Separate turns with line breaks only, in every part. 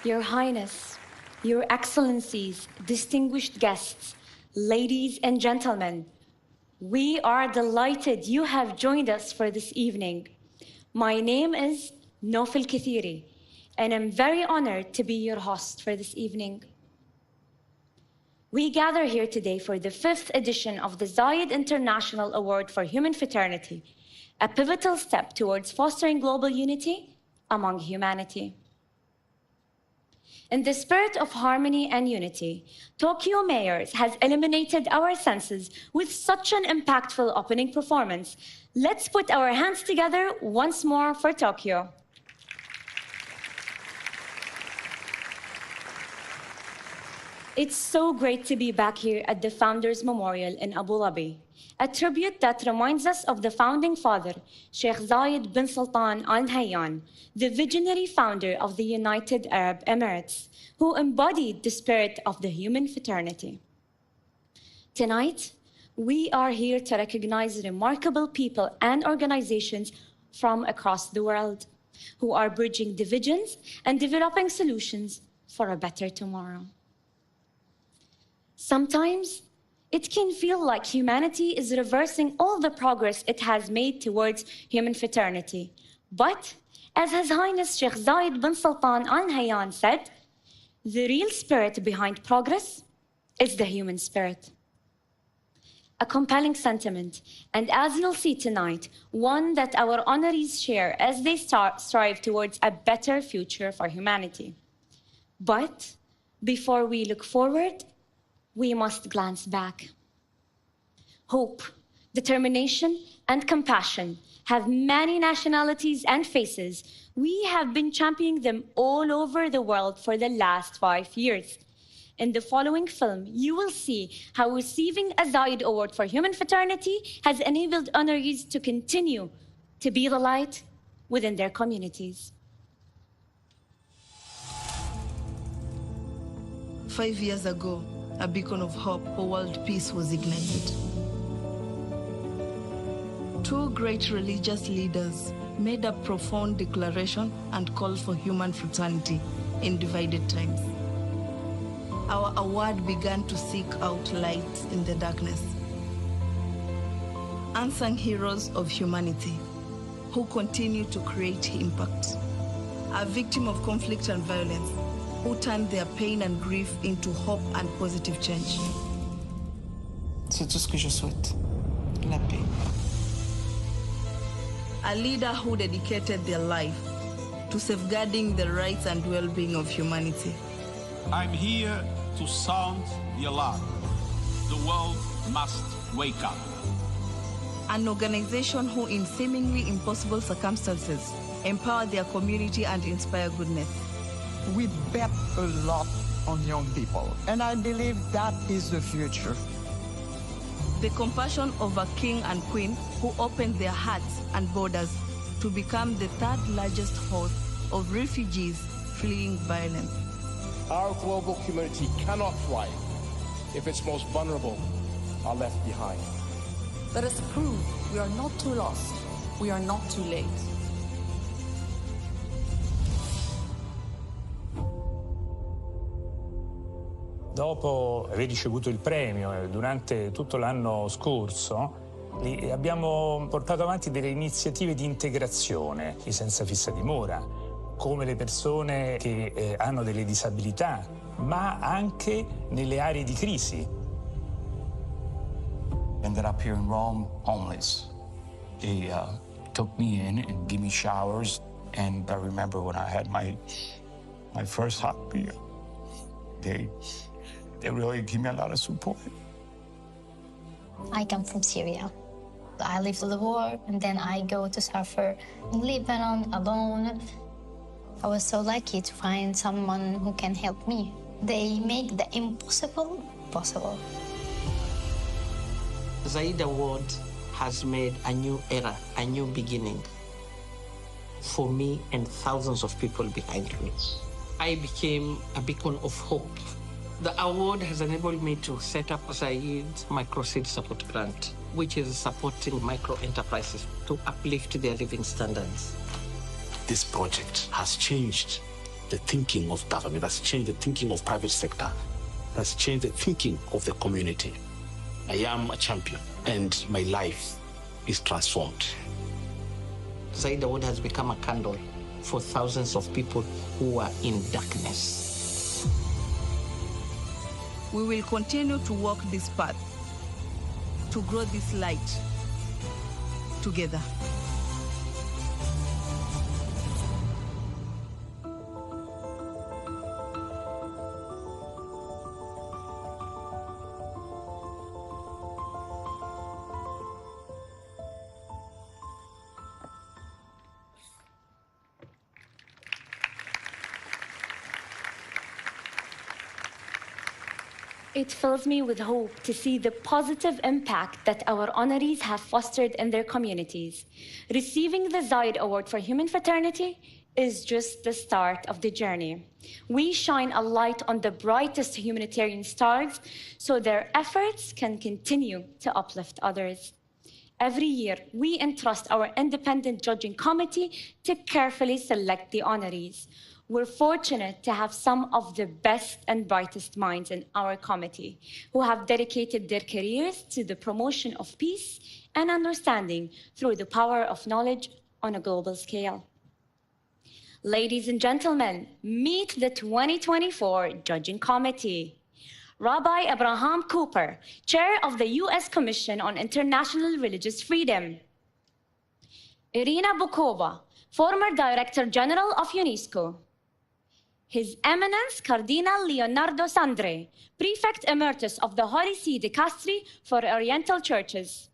Your Highness, Your Excellencies, distinguished guests, ladies and gentlemen, we are delighted you have joined us for this evening. My name is Nofel Kathiri, and I'm very honored to be your host for this evening. We gather here today for the 5th edition of the Zayed International Award for Human Fraternity, a pivotal step towards fostering global unity among humanity. In the spirit of harmony and unity, Tokyo Mayors has illuminated our senses with such an impactful opening performance. Let's put our hands together once more for Tokyo. It's so great to be back here at the Founders Memorial in Abu Dhabi, a tribute that reminds us of the founding father, Sheikh Zayed bin Sultan Al Nahyan, the visionary founder of the United Arab Emirates, who embodied the spirit of the human fraternity. Tonight, we are here to recognize remarkable people and organizations from across the world who are bridging divisions and developing solutions for a better tomorrow. Sometimes, it can feel like humanity is reversing all the progress it has made towards human fraternity. But, as His Highness Sheikh Zayed bin Sultan Al Nahyan said, the real spirit behind progress is the human spirit. A compelling sentiment, and as you'll see tonight, one that our honorees share as they strive towards a better future for humanity. But, before we look forward, we must glance back. Hope, determination, and compassion have many nationalities and faces. We have been championing them all over the world for the last 5 years. In the following film, you will see how receiving a Zayed Award for Human Fraternity has enabled honorees to continue to be the light within their communities.
5 years ago, a beacon of hope for world peace was ignited. 2 great religious leaders made a profound declaration and called for human fraternity in divided times. Our award began to seek out light in the darkness. Unsung heroes of humanity who continue to create impact, a victim of conflict and violence, who turned their pain and grief into hope and positive change.
C'est tout ce que je souhaite, la paix.
A leader who dedicated their life to safeguarding the rights and well-being of humanity.
I'm here to sound the alarm. The world must wake up.
An organization who, in seemingly impossible circumstances, empower their community and inspire goodness.
We bet a lot on young people, and I believe that is the future.
The compassion of a king and queen who opened their hearts and borders to become the 3rd largest host of refugees fleeing violence.
Our global community cannot thrive if its most vulnerable are left behind.
Let us prove we are not too lost, we are not too late.
Dopo aver ricevuto il premio durante tutto l'anno scorso, abbiamo portato avanti delle iniziative di integrazione, i senza fissa dimora, come le persone che hanno delle disabilità, ma anche nelle aree di crisi.
Ended up here in Rome, homeless. They took me in and gave me showers, and I remember when I had my first hot beer, they really give me a lot of support.
I come from Syria. I lived the war, and then I go to suffer in Lebanon alone. I was so lucky to find someone who can help me. They make the impossible possible.
The Zayed Award has made a new era, a new beginning for me and thousands of people behind me. I became a beacon of hope. The award has enabled me to set up Zayed Microseed Support Grant, which is supporting micro-enterprises to uplift their living standards.
This project has changed the thinking of government, that's changed the thinking of private sector, that's changed the thinking of the community. I am a champion, and my life is transformed.
Zaid Award has become a candle for thousands of people who are in darkness.
We will continue to walk this path, to grow this light together.
It fills me with hope to see the positive impact that our honorees have fostered in their communities. Receiving the Zaid Award for Human Fraternity is just the start of the journey. We shine a light on the brightest humanitarian stars so their efforts can continue to uplift others. Every year, we entrust our independent judging committee to carefully select the honorees. We're fortunate to have some of the best and brightest minds in our committee who have dedicated their careers to the promotion of peace and understanding through the power of knowledge on a global scale. Ladies and gentlemen, meet the 2024 Judging Committee. Rabbi Abraham Cooper, Chair of the U.S. Commission on International Religious Freedom. Irina Bukova, former Director General of UNESCO. His Eminence Cardinal Leonardo Sandre, Prefect Emeritus of the Holy See Dicastery for Oriental Churches.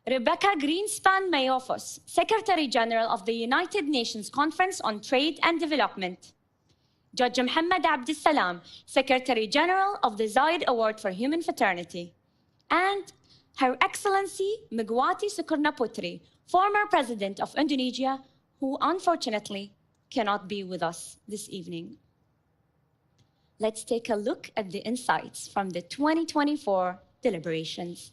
Rebecca Greenspan Mayofos, Secretary General of the United Nations Conference on Trade and Development. Judge Muhammad Abdussalam, Secretary General of the Zaid Award for Human Fraternity. And Her Excellency Megawati Sukarnoputri, former President of Indonesia, who unfortunately cannot be with us this evening. Let's take a look at the insights from the 2024 deliberations.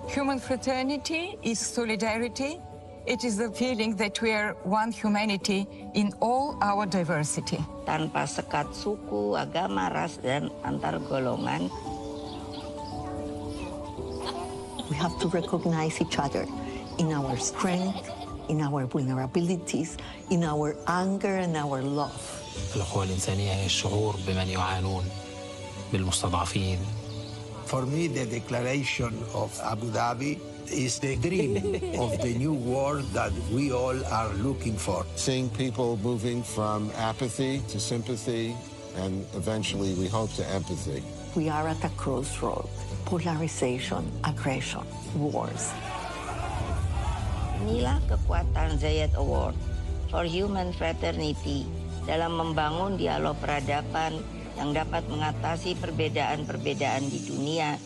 Human fraternity is solidarity. It is the feeling that we are one humanity in all our diversity.
Tanpa sekat suku, agama, ras, dan antar golongan.
We have to recognize each other in our strength, in our vulnerabilities, in our anger and our love.
الأخوة الإنسانية هي الشعور بمن يعانون بالمستضعفين.
For me, the declaration of Abu Dhabi is the dream of the new world that we all are looking for.
Seeing people moving from apathy to sympathy and eventually, we hope, to empathy.
We are at a crossroad. Polarization, aggression, wars.
Inilah kekuatan Zaid Award for Human Fraternity dalam membangun dialog peradaban yang dapat mengatasi perbedaan-perbedaan di dunia.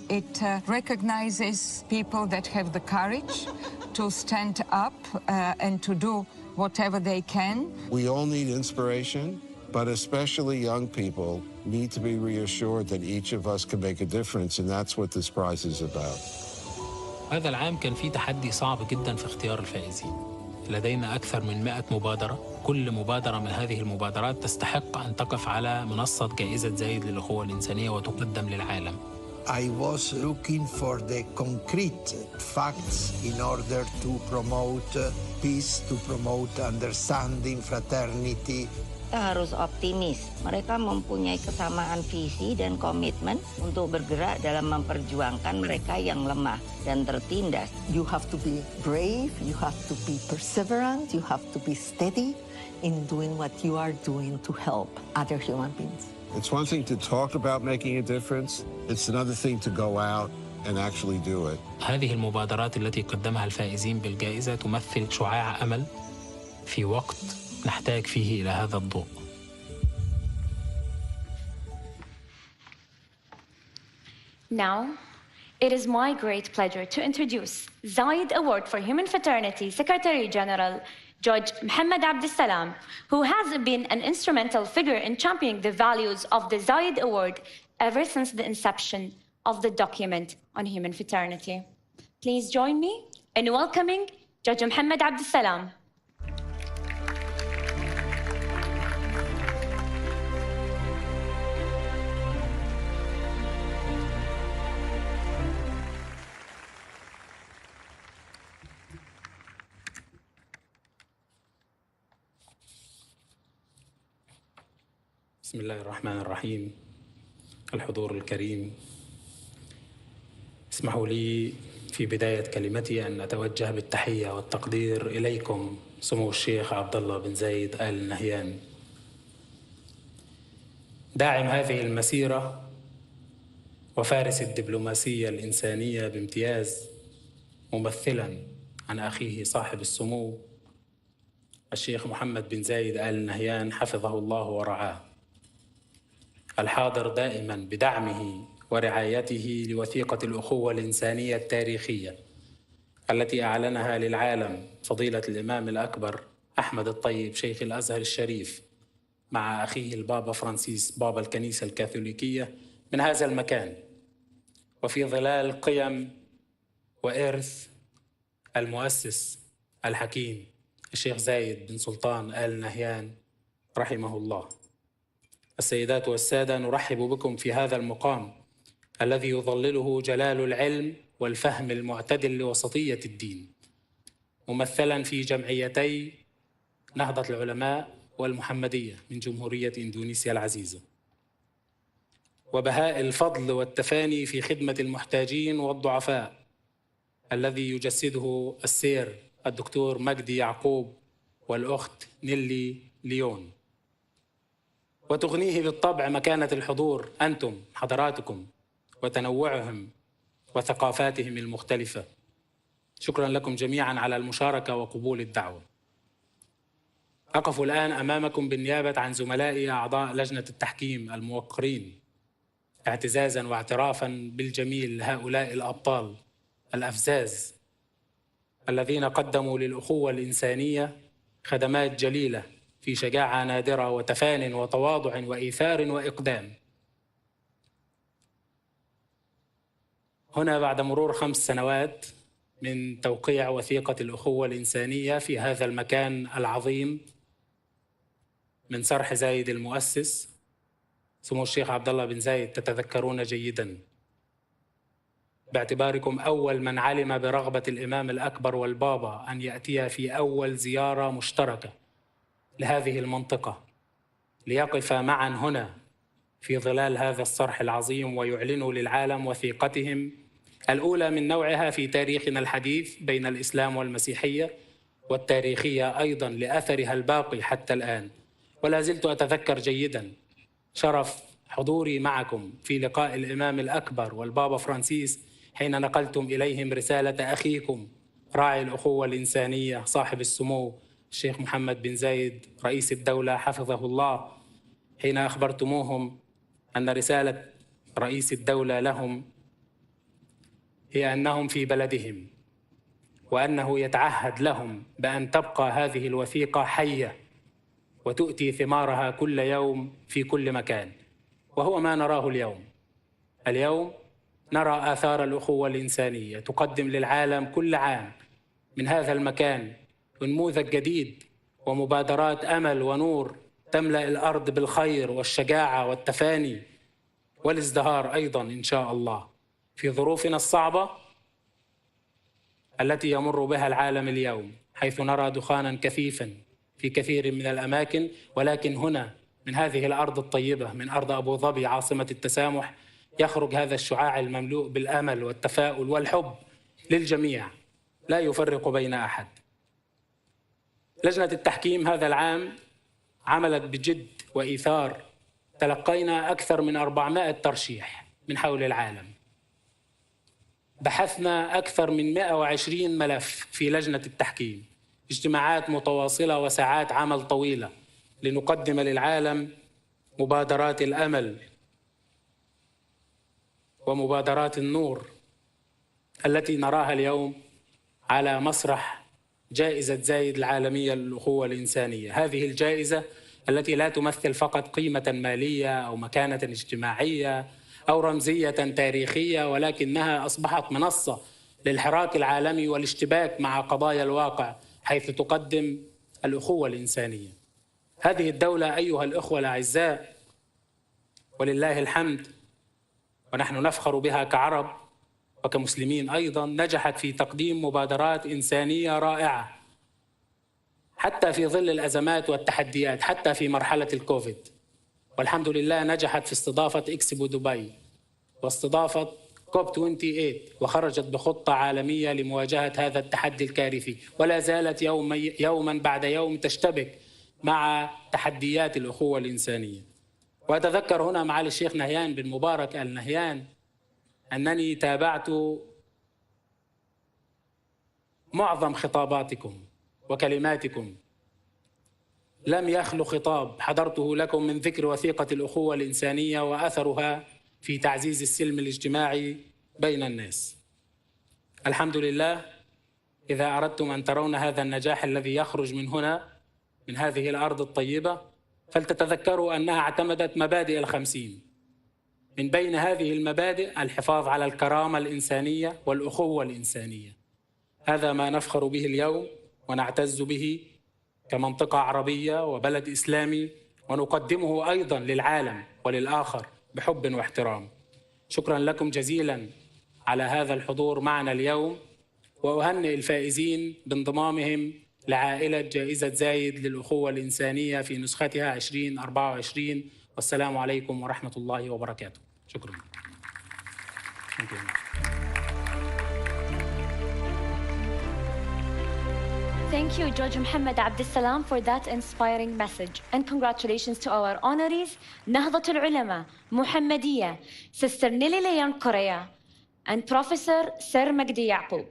It recognizes people that have the courage to stand up and to do whatever they can.
We all need inspiration, but especially young people need to be reassured that each of us can make a difference, and that's what this prize is about.
هذا العام كان فيه تحدي صعب جدا في اختيار الفائزين. لدينا أكثر من 100 مبادرة. كل مبادرة من هذه المبادرات تستحق أن تقف على منصة جائزة زايد للأخوة الإنسانية وتقدم للعالم.
I was looking for the concrete facts in order to promote peace, to promote understanding, fraternity.
Kita harus optimis. Mereka mempunyai kesamaan visi dan komitmen untuk bergerak dalam memperjuangkan mereka yang lemah dan tertindas.
You have to be brave, you have to be perseverant, you have to be steady in doing what you are doing to help other human beings.
It's one thing to talk about making a difference. It's another thing to go out and actually do it.
هذه المبادرات التي قدمها الفائزين بالجائزة تمثل شعاع أمل في وقت نحتاج فيه إلى هذا الضوء.
Now, it is my great pleasure to introduce Zaid Award for Human Fraternity Secretary General Judge Muhammad Abdussalam, who has been an instrumental figure in championing the values of the Zaid Award ever since the inception of the document on human fraternity. Please join me in welcoming جاج محمد عبد السلام.
بسم الله الرحمن الرحيم. الحضور الكريم، اسمحوا لي في بداية كلمتي أن أتوجه بالتحية والتقدير إليكم سمو الشيخ عبد الله بن زايد آل نهيان، داعم هذه المسيرة وفارس الدبلوماسية الإنسانية بامتياز، ممثلا عن أخيه صاحب السمو الشيخ محمد بن زايد آل نهيان حفظه الله ورعاه، الحاضر دائما بدعمه ورعايته لوثيقة الأخوة الإنسانية التاريخية التي أعلنها للعالم فضيلة الإمام الأكبر أحمد الطيب شيخ الأزهر الشريف مع أخيه البابا فرانسيس بابا الكنيسة الكاثوليكية من هذا المكان، وفي ظلال قيم وإرث المؤسس الحكيم الشيخ زايد بن سلطان آل نهيان رحمه الله. السيدات والسادة، نرحب بكم في هذا المقام الذي يظلله جلال العلم والفهم المعتدل لوسطية الدين، ممثلا في جمعيتي نهضة العلماء والمحمدية من جمهورية إندونيسيا العزيزة، وبهاء الفضل والتفاني في خدمة المحتاجين والضعفاء الذي يجسده السير الدكتور مجدي يعقوب والأخت نيلي ليون، وتغنيه بالطبع مكانة الحضور أنتم حضراتكم وتنوعهم وثقافاتهم المختلفة. شكرا لكم جميعا على المشاركة وقبول الدعوة. أقف الآن أمامكم بالنيابة عن زملائي أعضاء لجنة التحكيم الموقرين، اعتزازا واعترافا بالجميل لهؤلاء الأبطال الأفزاز الذين قدموا للأخوة الإنسانية خدمات جليلة في شجاعة نادرة وتفان وتواضع وإيثار وإقدام. هنا بعد مرور 5 سنوات من توقيع وثيقة الأخوة الإنسانية في هذا المكان العظيم من صرح زايد المؤسس، سمو الشيخ عبد الله بن زايد تتذكرون جيداً باعتباركم أول من علم برغبة الإمام الأكبر والبابا أن يأتي في أول زيارة مشتركة لهذه المنطقة ليقف معا هنا في ظلال هذا الصرح العظيم ويعلنوا للعالم وثيقتهم الأولى من نوعها في تاريخنا الحديث بين الإسلام والمسيحية، والتاريخية أيضا لأثرها الباقي حتى الآن. ولا زلت أتذكر جيدا شرف حضوري معكم في لقاء الإمام الأكبر والبابا فرانسيس حين نقلتم إليهم رسالة أخيكم راعي الأخوة الإنسانية صاحب السمو الشيخ محمد بن زايد رئيس الدولة حفظه الله، حين أخبرتموهم أن رسالة رئيس الدولة لهم هي أنهم في بلدهم، وأنه يتعهد لهم بأن تبقى هذه الوثيقة حية وتؤتي ثمارها كل يوم في كل مكان. وهو ما نراه اليوم. اليوم نرى آثار الأخوة الإنسانية تقدم للعالم كل عام من هذا المكان نموذج جديد ومبادرات أمل ونور تملأ الأرض بالخير والشجاعة والتفاني والازدهار أيضا إن شاء الله في ظروفنا الصعبة التي يمر بها العالم اليوم، حيث نرى دخانا كثيفا في كثير من الأماكن، ولكن هنا من هذه الأرض الطيبة من أرض أبو ظبي عاصمة التسامح يخرج هذا الشعاع المملوء بالأمل والتفاؤل والحب للجميع لا يفرق بين أحد. لجنة التحكيم هذا العام عملت بجد وإيثار، تلقينا أكثر من 400 ترشيح من حول العالم، بحثنا أكثر من 120 ملف في لجنة التحكيم، اجتماعات متواصلة وساعات عمل طويلة لنقدم للعالم مبادرات الأمل ومبادرات النور التي نراها اليوم على مسرح جائزة زايد العالمية للأخوة الإنسانية. هذه الجائزة التي لا تمثل فقط قيمة مالية أو مكانة اجتماعية أو رمزية تاريخية، ولكنها أصبحت منصة للحراك العالمي والاشتباك مع قضايا الواقع حيث تقدم الأخوة الإنسانية. هذه الدولة أيها الأخوة الأعزاء ولله الحمد ونحن نفخر بها كعرب وكمسلمين أيضا، نجحت في تقديم مبادرات إنسانية رائعة حتى في ظل الأزمات والتحديات، حتى في مرحلة الكوفيد. والحمد لله نجحت في استضافة إكسبو دبي واستضافة كوب 28 وخرجت بخطة عالمية لمواجهة هذا التحدي الكارثي، ولا زالت يوما بعد يوم تشتبك مع تحديات الأخوة الإنسانية. وأتذكر هنا معالي الشيخ نهيان بن مبارك آل نهيان أنني تابعت معظم خطاباتكم وكلماتكم، لم يخلو خطاب حضرته لكم من ذكر وثيقة الأخوة الإنسانية وأثرها في تعزيز السلم الاجتماعي بين الناس. الحمد لله، إذا أردتم أن ترون هذا النجاح الذي يخرج من هنا من هذه الأرض الطيبة فلتتذكروا أنها اعتمدت مبادئ الخمسين. من بين هذه المبادئ الحفاظ على الكرامة الإنسانية والأخوة الإنسانية. هذا ما نفخر به اليوم ونعتز به كمنطقة عربية وبلد إسلامي، ونقدمه أيضا للعالم وللآخر بحب واحترام. شكرا لكم جزيلا على هذا الحضور معنا اليوم، وأهنئ الفائزين بانضمامهم لعائلة جائزة زايد للأخوة الإنسانية في نسختها 2024. والسلام عليكم ورحمة الله وبركاته. شكرا.
Thank you, Judge Muhammad Abdussalam, for that inspiring message. And congratulations to our honorees, Nahdlatul Ulama, Muhammadiyah, Sister Nelly Korea, and Professor Sir Magdi Yaqub.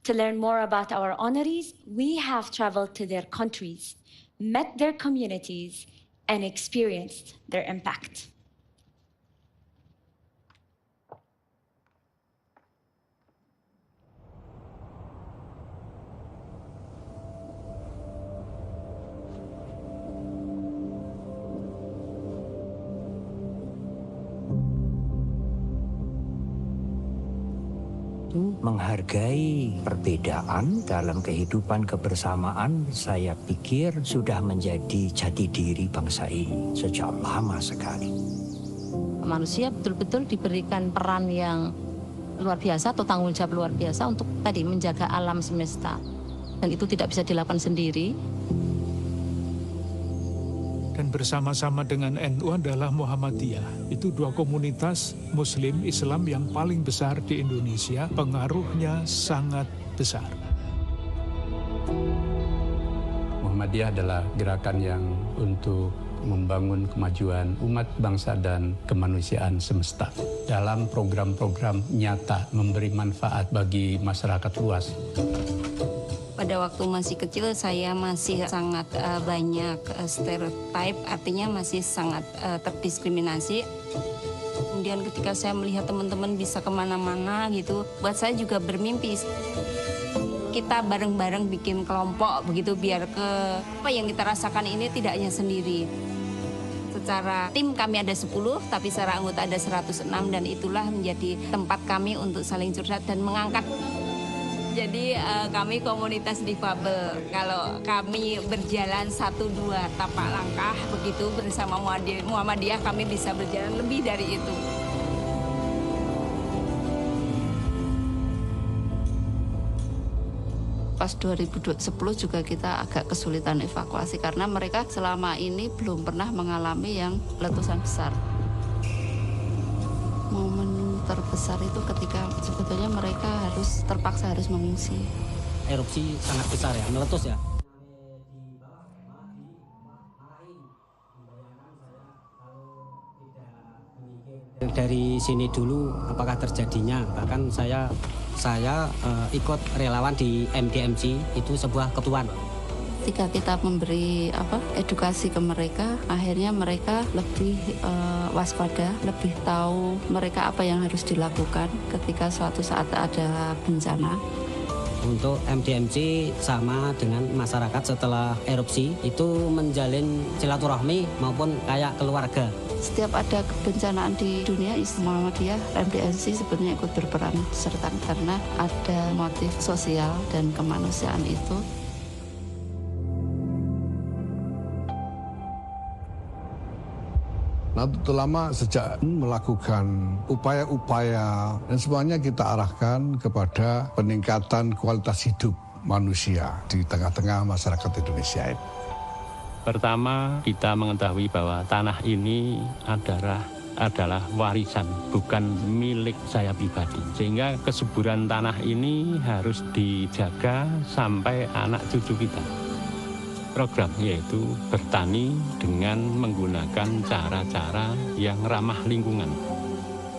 To learn more about our honorees, we have traveled to their countries, met their communities, and experienced their impact.
Menghargai perbedaan dalam kehidupan kebersamaan, saya pikir sudah menjadi jati diri bangsa ini sejak lama sekali.
Manusia betul-betul diberikan peran yang luar biasa atau tanggung jawab luar biasa untuk tadi menjaga alam semesta. Dan itu tidak bisa dilakukan sendiri.
Dan bersama-sama dengan NU adalah Muhammadiyah. Itu dua komunitas Muslim Islam yang paling besar di Indonesia. Pengaruhnya sangat besar.
Muhammadiyah adalah gerakan yang untuk membangun kemajuan umat bangsa dan kemanusiaan semesta. Dalam program-program nyata memberi manfaat bagi masyarakat luas.
Pada waktu masih kecil saya masih sangat banyak stereotip, artinya masih sangat terdiskriminasi. Kemudian ketika saya melihat teman-teman bisa kemana-mana gitu, buat saya juga bermimpi. Kita bareng-bareng bikin kelompok begitu biar apa yang kita rasakan ini tidak hanya sendiri. Secara tim kami ada 10, tapi secara anggota ada 106 dan itulah menjadi tempat kami untuk saling curhat dan mengangkat. Jadi kami komunitas difabel. Kalau kami berjalan 1-2 tapak langkah begitu bersama Muhammadiyah kami bisa berjalan lebih dari itu. Pas 2010 juga kita agak kesulitan evakuasi karena mereka selama ini belum pernah mengalami yang letusan besar. Momen terbesar itu ketika sebetulnya mereka terpaksa harus mengungsi.
Erupsi sangat besar ya, meletus ya. Dari sini dulu apakah terjadinya, bahkan saya ikut relawan di MDMC, itu sebuah ketuaan.
Ketika kita memberi edukasi ke mereka, akhirnya mereka lebih waspada, lebih tahu mereka apa yang harus dilakukan ketika suatu saat ada bencana.
Untuk MDMC sama dengan masyarakat setelah erupsi itu menjalin silaturahmi maupun kayak keluarga.
Setiap ada kebencanaan di dunia, Muhammadiyah, MDMC sebenarnya ikut berperan serta karena ada motif sosial dan kemanusiaan itu.
Nahdlatul Ulama sejak melakukan upaya-upaya dan semuanya kita arahkan kepada peningkatan kualitas hidup manusia di tengah-tengah masyarakat Indonesia ini.
Pertama, kita mengetahui bahwa tanah ini adalah warisan, bukan milik saya pribadi. Sehingga kesuburan tanah ini harus dijaga sampai anak cucu kita. Program yaitu bertani dengan menggunakan cara-cara yang ramah lingkungan.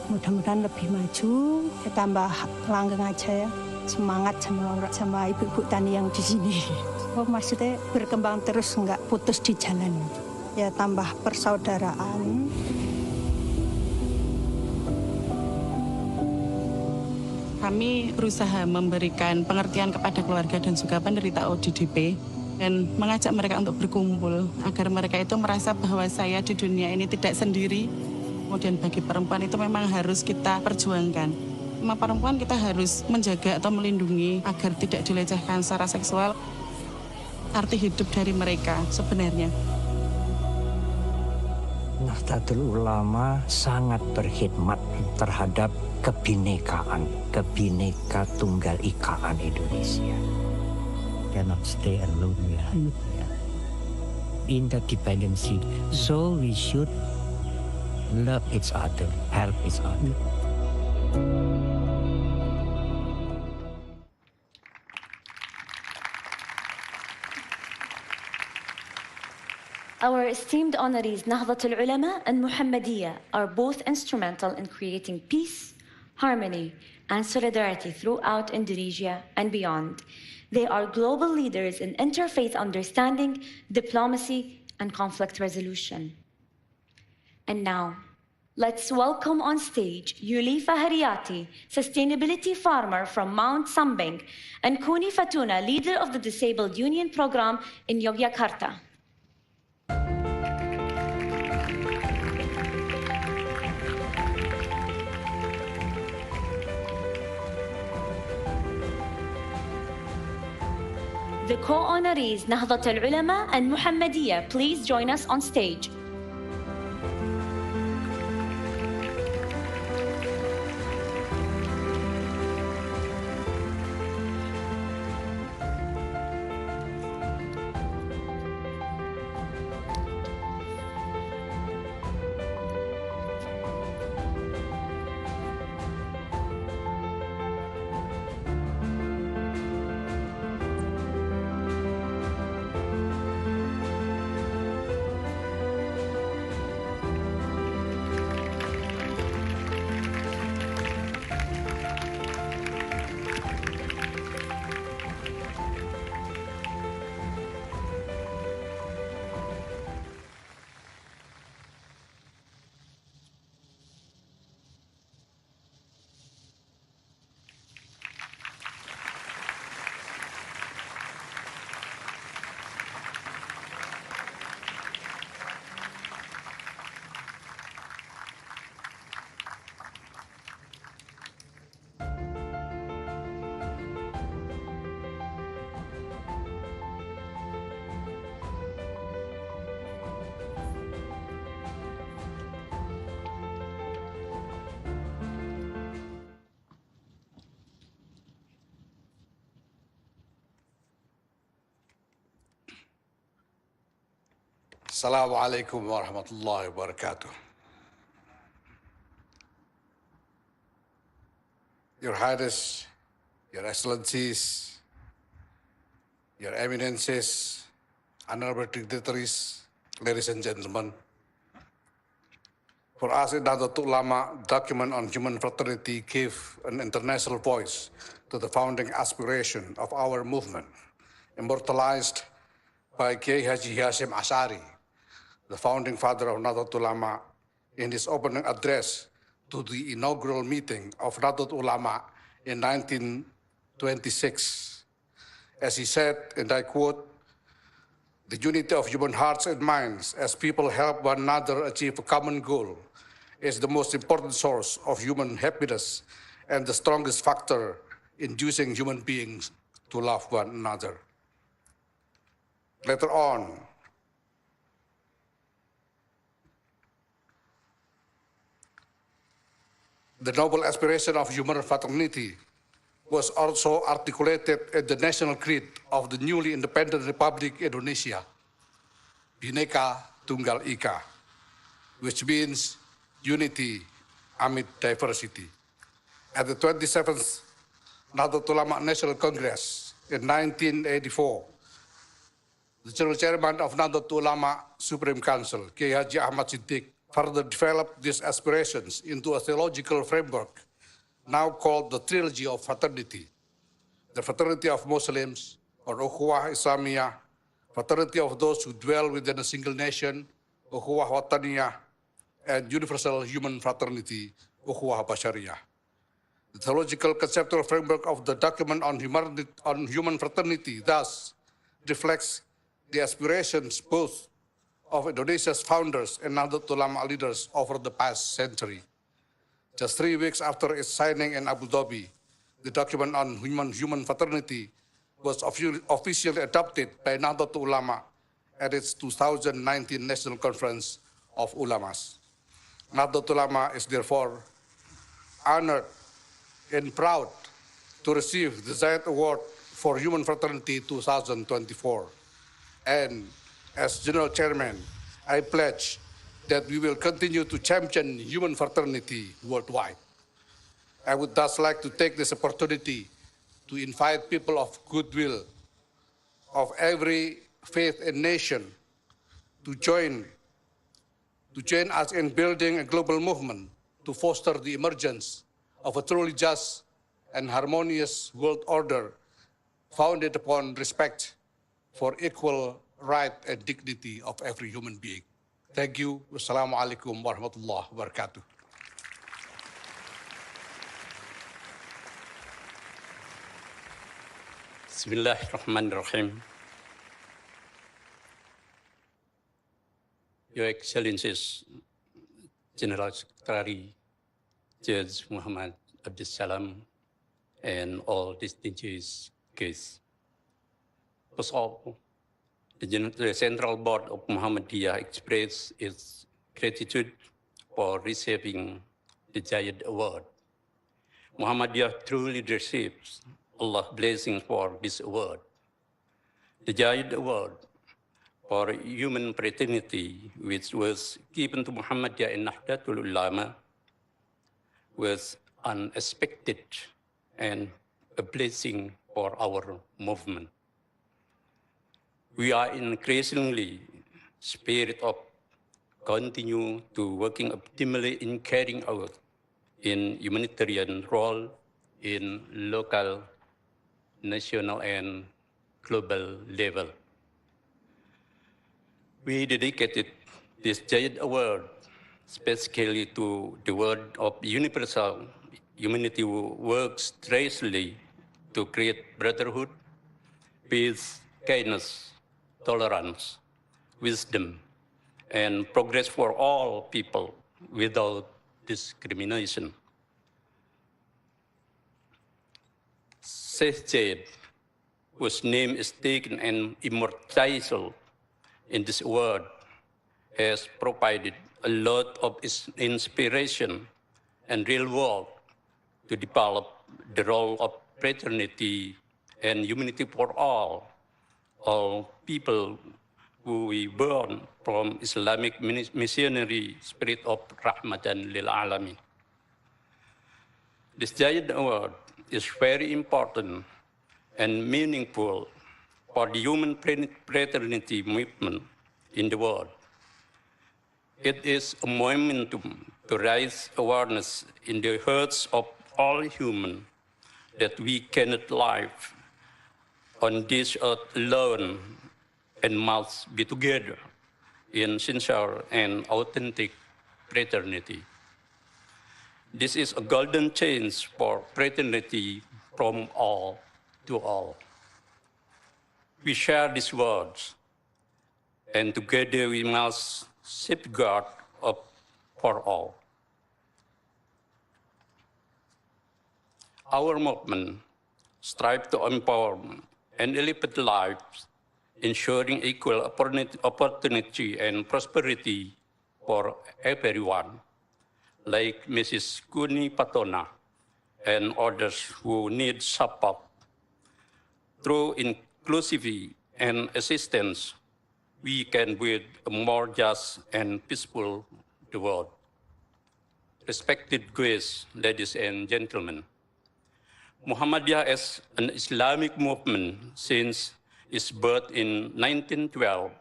Mudah-mudahan lebih maju, ya tambah langgeng aja ya. Semangat sama ibu-ibu tani yang di sini. Maksudnya berkembang terus, nggak putus di jalan. Ya tambah persaudaraan.
Kami berusaha memberikan pengertian kepada keluarga dan juga penderita ODP dan mengajak mereka untuk berkumpul agar mereka itu merasa bahwa saya di dunia ini tidak sendiri. Kemudian bagi perempuan itu memang harus kita perjuangkan. Memang perempuan kita harus menjaga atau melindungi agar tidak dilecehkan secara seksual. Arti hidup dari mereka sebenarnya.
Nahdlatul Ulama sangat berkhidmat terhadap kebhinekaan tunggal ikaan Indonesia. Cannot stay alone, interdependency. So we should love each other, help each other.
Our esteemed honorees Nahdlatul Ulama and Muhammadiyah are both instrumental in creating peace, harmony, and solidarity throughout Indonesia and beyond. They are global leaders in interfaith understanding, diplomacy, and conflict resolution. And now, let's welcome on stage Yulifa Hariyati, sustainability farmer from Mount Sambing, and Kuni Fatuna, leader of the Disabled Union Program in Yogyakarta. The co-honorees Nahdlatul Ulama and Muhammadiyah, please join us on stage.
Assalamualaikum warahmatullahi wabarakatuh. Your Highness, Your Excellencies, Your Eminences, honorable dignitaries, ladies and gentlemen. For us in Nahdlatul Ulama, document on human fraternity gave an international voice to the founding aspiration of our movement, immortalized by Kiai Haji Hashim Ash'ari, the founding father of Nahdlatul Ulama, in his opening address to the inaugural meeting of Nahdlatul Ulama in 1926. As he said, and I quote, The unity of human hearts and minds as people help one another achieve a common goal is the most important source of human happiness and the strongest factor inducing human beings to love one another. Later on, the noble aspiration of human fraternity was also articulated in the national creed of the newly independent Republic Indonesia, Bhinneka Tunggal Ika, which means unity amid diversity. At the 27th Nahdlatul Ulama National Congress in 1984, the General Chairman of Nahdlatul Ulama Supreme Council, Kiai Haji Ahmad Siddiq, further developed these aspirations into a theological framework now called the Trilogy of Fraternity: the fraternity of Muslims, or Ukhuwah Islamiyah, fraternity of those who dwell within a single nation, Ukhuwah Wataniyah, and universal human fraternity, Ukhuwah Bashariyah. The theological conceptual framework of the document on human fraternity thus reflects the aspirations both of Indonesia's founders and Nahdlatul Ulama leaders over the past century. Just 3 weeks after its signing in Abu Dhabi, the document on human fraternity was officially adopted by Nahdlatul Ulama at its 2019 National Conference of Ulamas. Nahdlatul Ulama is therefore honored and proud to receive the Zaid Award for Human Fraternity 2024. And as General Chairman, I pledge that we will continue to champion human fraternity worldwide. I would thus like to take this opportunity to invite people of goodwill of every faith and nation to join us in building a global movement to foster the emergence of a truly just and harmonious world order founded upon respect for equal right and dignity of every human being. Thank you. Wassalamu alaikum warahmatullahi wabarakatuh.
Bismillahirrahmanirrahim. Your Excellencies, General Secretary Judge Muhammad Abdul Salam, and all distinguished guests. First of all, the Central Board of Muhammadiyah expressed its gratitude for receiving the Zaid Award. Muhammadiyah truly receives Allah's blessing for this award. The Zaid Award for Human Fraternity, which was given to Muhammadiyah and Nahdlatul Ulama, was unexpected and a blessing for our movement. We are increasingly spirit of continue to working optimally in carrying out in humanitarian role in local, national, and global level. We dedicated this Zaid Award specifically to the word of universal humanity who works tirelessly to create brotherhood, peace, kindness, tolerance, wisdom, and progress for all people without discrimination. Sheikh Zaid, whose name is taken and immortalized in this award, has provided a lot of inspiration and real work to develop the role of fraternity and humanity for all people who we born from Islamic missionary spirit of Rahmatan lil Alamin. This Zaid Award is very important and meaningful for the human fraternity movement in the world. It is a momentum to raise awareness in the hearts of all humans that we cannot live on this earth alone and must be together in sincere and authentic fraternity. This is a golden chance for fraternity from all to all. We share these words and together we must safeguard for all. Our movement strives to empower and elevate lives, ensuring equal opportunity and prosperity for everyone, like Mrs. Kuni Patona and others who need support. Through inclusivity and assistance, we can build a more just and peaceful world. Respected guests, ladies and gentlemen, Muhammadiyah as an Islamic movement since its birth in 1912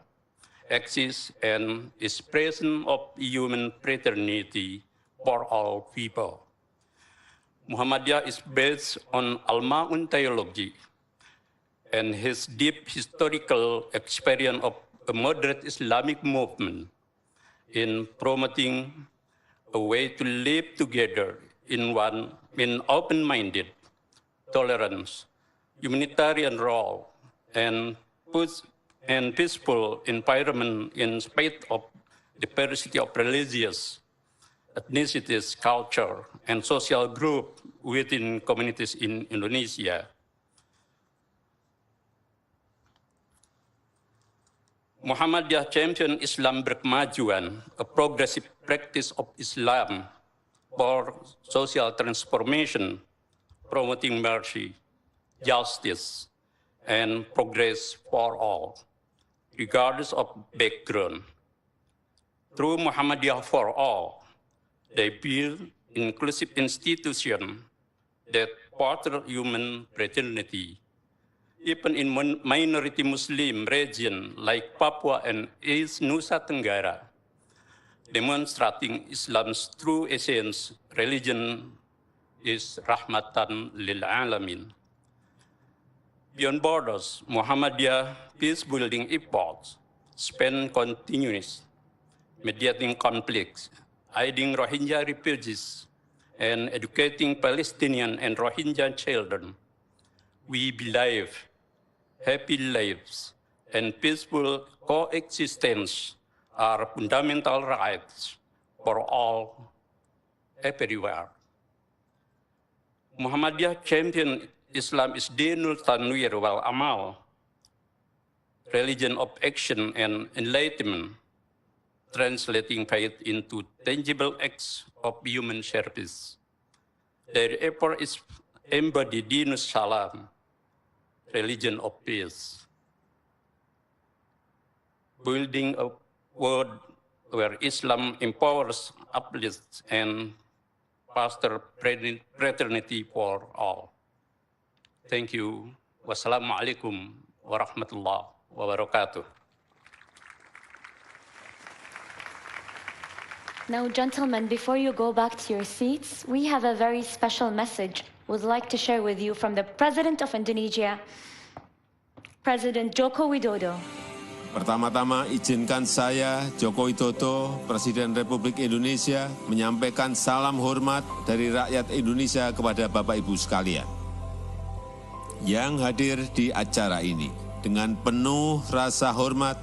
exists and is present of human fraternity for all people. Muhammadiyah is based on Al-Ma'un theology and his deep historical experience of a moderate Islamic movement in promoting a way to live together in open-minded, tolerance, humanitarian role, and peaceful environment in spite of diversity of religious, ethnicities, culture, and social group within communities in Indonesia. Muhammadiyah champion Islam berkemajuan, a progressive practice of Islam for social transformation, promoting mercy, justice, and progress for all, regardless of background. Through Muhammadiyah for all, they build inclusive institutions that foster human fraternity, even in minority Muslim regions like Papua and East Nusa Tenggara, demonstrating Islam's true essence. Religion is rahmatan lil alamin. Beyond borders, Muhammadiyah peace-building efforts span continuous, mediating conflicts, aiding Rohingya refugees, and educating Palestinian and Rohingya children. We believe happy lives and peaceful coexistence are fundamental rights for all, everywhere. Muhammadiyah champion Islam is dinul tanwir wal amal, religion of action and enlightenment, translating faith into tangible acts of human service. Their effort is embodied dinus salam, religion of peace, building a world where Islam empowers, uplifts, and fosters fraternity for all. Thank you. Wassalamualaikum warahmatullahi wabarakatuh.
Now, gentlemen, before you go back to your seats, we have a very special message we'd like to share with you from the President of Indonesia, President Joko Widodo.
Pertama-tama izinkan saya, Joko Widodo, Presiden Republik Indonesia, menyampaikan salam hormat dari rakyat Indonesia kepada Bapak Ibu sekalian yang hadir di acara ini. Dengan penuh rasa hormat,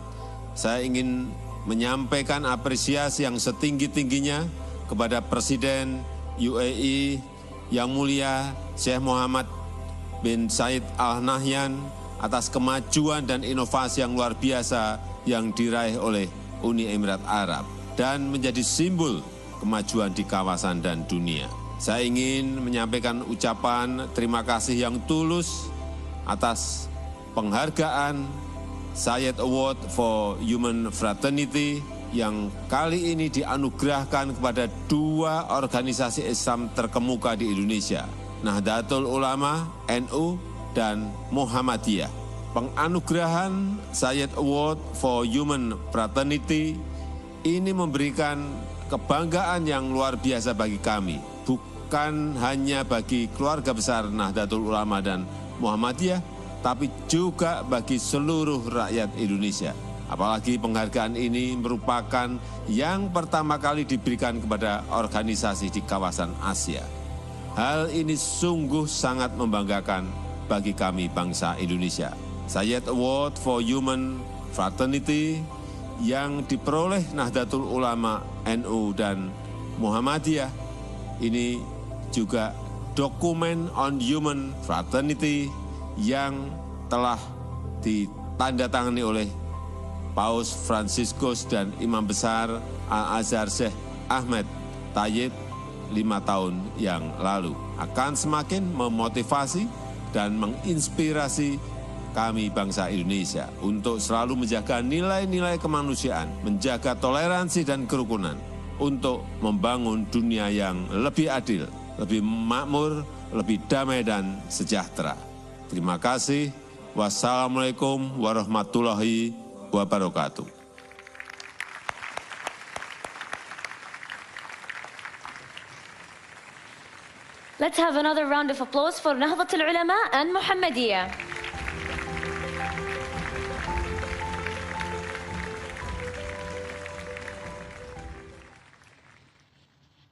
saya ingin menyampaikan apresiasi yang setinggi-tingginya kepada Presiden UAE Yang Mulia Syekh Muhammad bin Zayed Al Nahyan atas kemajuan dan inovasi yang luar biasa yang diraih oleh Uni Emirat Arab dan menjadi simbol kemajuan di kawasan dan dunia. Saya ingin menyampaikan ucapan terima kasih yang tulus atas penghargaan Zayed Award for Human Fraternity yang kali ini dianugerahkan kepada dua organisasi Islam terkemuka di Indonesia, Nahdlatul Ulama, NU, dan Muhammadiyah. Penganugerahan Zayed Award for Human Fraternity ini memberikan kebanggaan yang luar biasa bagi kami, bukan hanya bagi keluarga besar Nahdlatul Ulama dan Muhammadiyah, tapi juga bagi seluruh rakyat Indonesia. Apalagi penghargaan ini merupakan yang pertama kali diberikan kepada organisasi di kawasan Asia. Hal ini sungguh sangat membanggakan bagi kami bangsa Indonesia. Zayed Award for Human Fraternity yang diperoleh Nahdlatul Ulama, NU, dan Muhammadiyah ini juga dokumen on human fraternity yang telah ditandatangani oleh Paus Fransiskus dan Imam Besar Al-Azhar Syekh Ahmed Tayyib 5 tahun yang lalu. Akan semakin memotivasi dan menginspirasi kami bangsa Indonesia untuk selalu menjaga nilai-nilai kemanusiaan, menjaga toleransi dan kerukunan, untuk membangun dunia yang lebih adil, lebih makmur, lebih damai dan sejahtera. Terima kasih. Wassalamualaikum warahmatullahi wabarakatuh.
Let's have another round of applause for Nahdlatul Ulama and Muhammadiyah.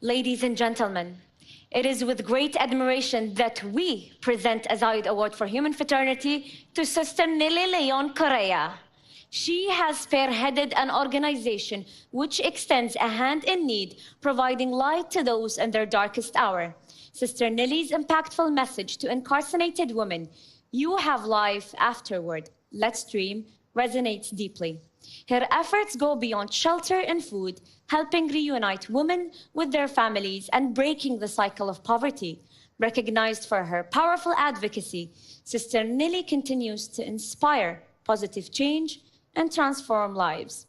Ladies and gentlemen, it is with great admiration that we present a Zayed Award for Human Fraternity to Sister Nelly Correa. She has spearheaded an organization which extends a hand in need, providing light to those in their darkest hour. Sister Nelly's impactful message to incarcerated women, "You have life afterward, let's dream," resonates deeply. Her efforts go beyond shelter and food, helping reunite women with their families and breaking the cycle of poverty. Recognized for her powerful advocacy, Sister Nelly continues to inspire positive change and transform lives.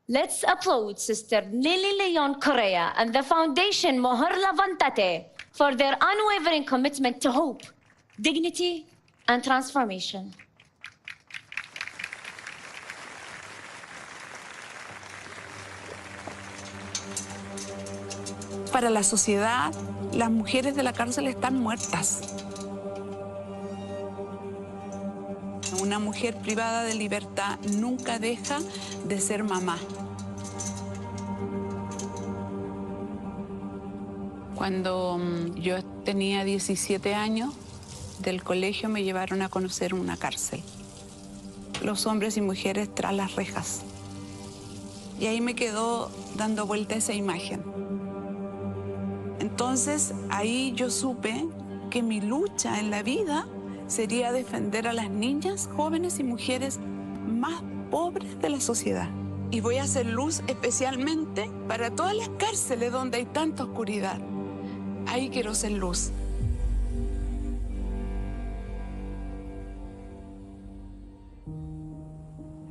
Let's applaud Sister Nelly Correa and the Foundation Mujer Levantate for their unwavering commitment to hope, dignity, and transformation.
Para la sociedad, las mujeres de la cárcel están muertas. Una mujer privada de libertad nunca deja de ser mamá. Cuando yo tenía 17 años, del colegio me llevaron a conocer una cárcel. Los hombres y mujeres tras las rejas. Y ahí me quedó dando vuelta esa imagen. Entonces, ahí yo supe que mi lucha en la vida sería defender a las niñas, jóvenes y mujeres más pobres de la sociedad. Y voy a hacer luz especialmente para todas las cárceles donde hay tanta oscuridad. Ahí quiero ser luz.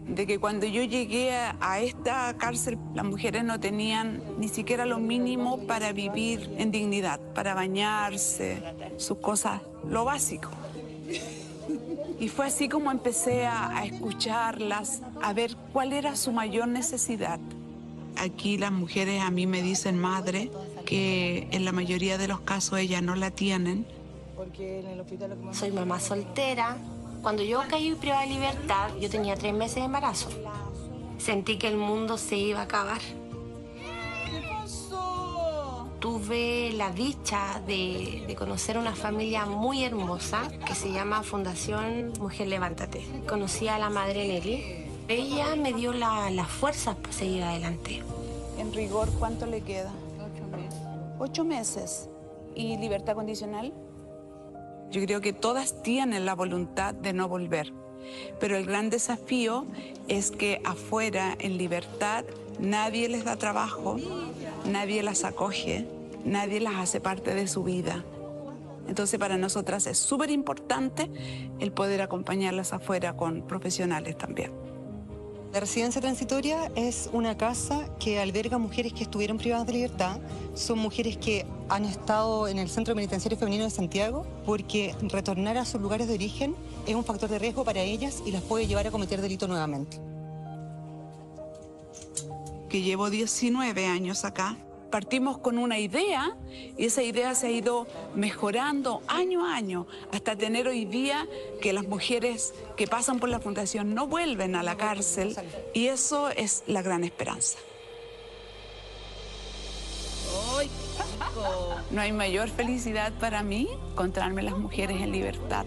De que cuando yo llegué a esta cárcel, las mujeres no tenían ni siquiera lo mínimo para vivir en dignidad, para bañarse, sus cosas, lo básico. Y fue así como empecé a escucharlas, a ver cuál era su mayor necesidad. Aquí las mujeres a mí me dicen madre, que en la mayoría de los casos ellas no la tienen.
Soy mamá soltera. Cuando yo caí privada de libertad, yo tenía 3 meses de embarazo. Sentí que el mundo se iba a acabar. Tuve la dicha de conocer una familia muy hermosa que se llama Fundación Mujer Levántate. Conocí a la madre Nelly. Ella me dio las fuerzas para seguir adelante.
En rigor, ¿cuánto le queda? 8 meses. ¿Y libertad condicional? Yo creo que todas tienen la voluntad de no volver. Pero el gran desafío es que afuera, en libertad, nadie les da trabajo, nadie las acoge, nadie las hace parte de su vida. Entonces, para nosotras es súper importante el poder acompañarlas afuera con profesionales también.
La residencia transitoria es una casa que alberga mujeres que estuvieron privadas de libertad. Son mujeres que han estado en el Centro Penitenciario Femenino de Santiago porque retornar a sus lugares de origen es un factor de riesgo para ellas y las puede llevar a cometer delito nuevamente.
Que llevo 19 años acá. Partimos con una idea y esa idea se ha ido mejorando año a año hasta tener hoy día que las mujeres que pasan por la fundación no vuelven a la cárcel y eso es la gran esperanza. No hay mayor felicidad para mí encontrarme las mujeres en libertad.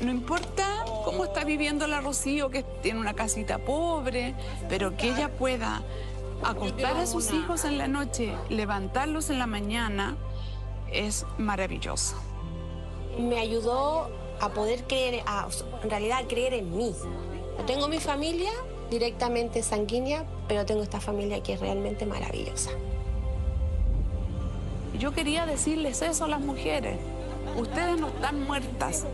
No importa cómo está viviendo la Rocío, que tiene una casita pobre, pero que ella pueda acostar a sus hijos en la noche, levantarlos en la mañana, es maravilloso.
Me ayudó a poder creer, en realidad a creer en mí. Tengo mi familia directamente sanguínea, pero tengo esta familia que es realmente maravillosa.
Yo quería decirles eso a las mujeres. Ustedes no están muertas.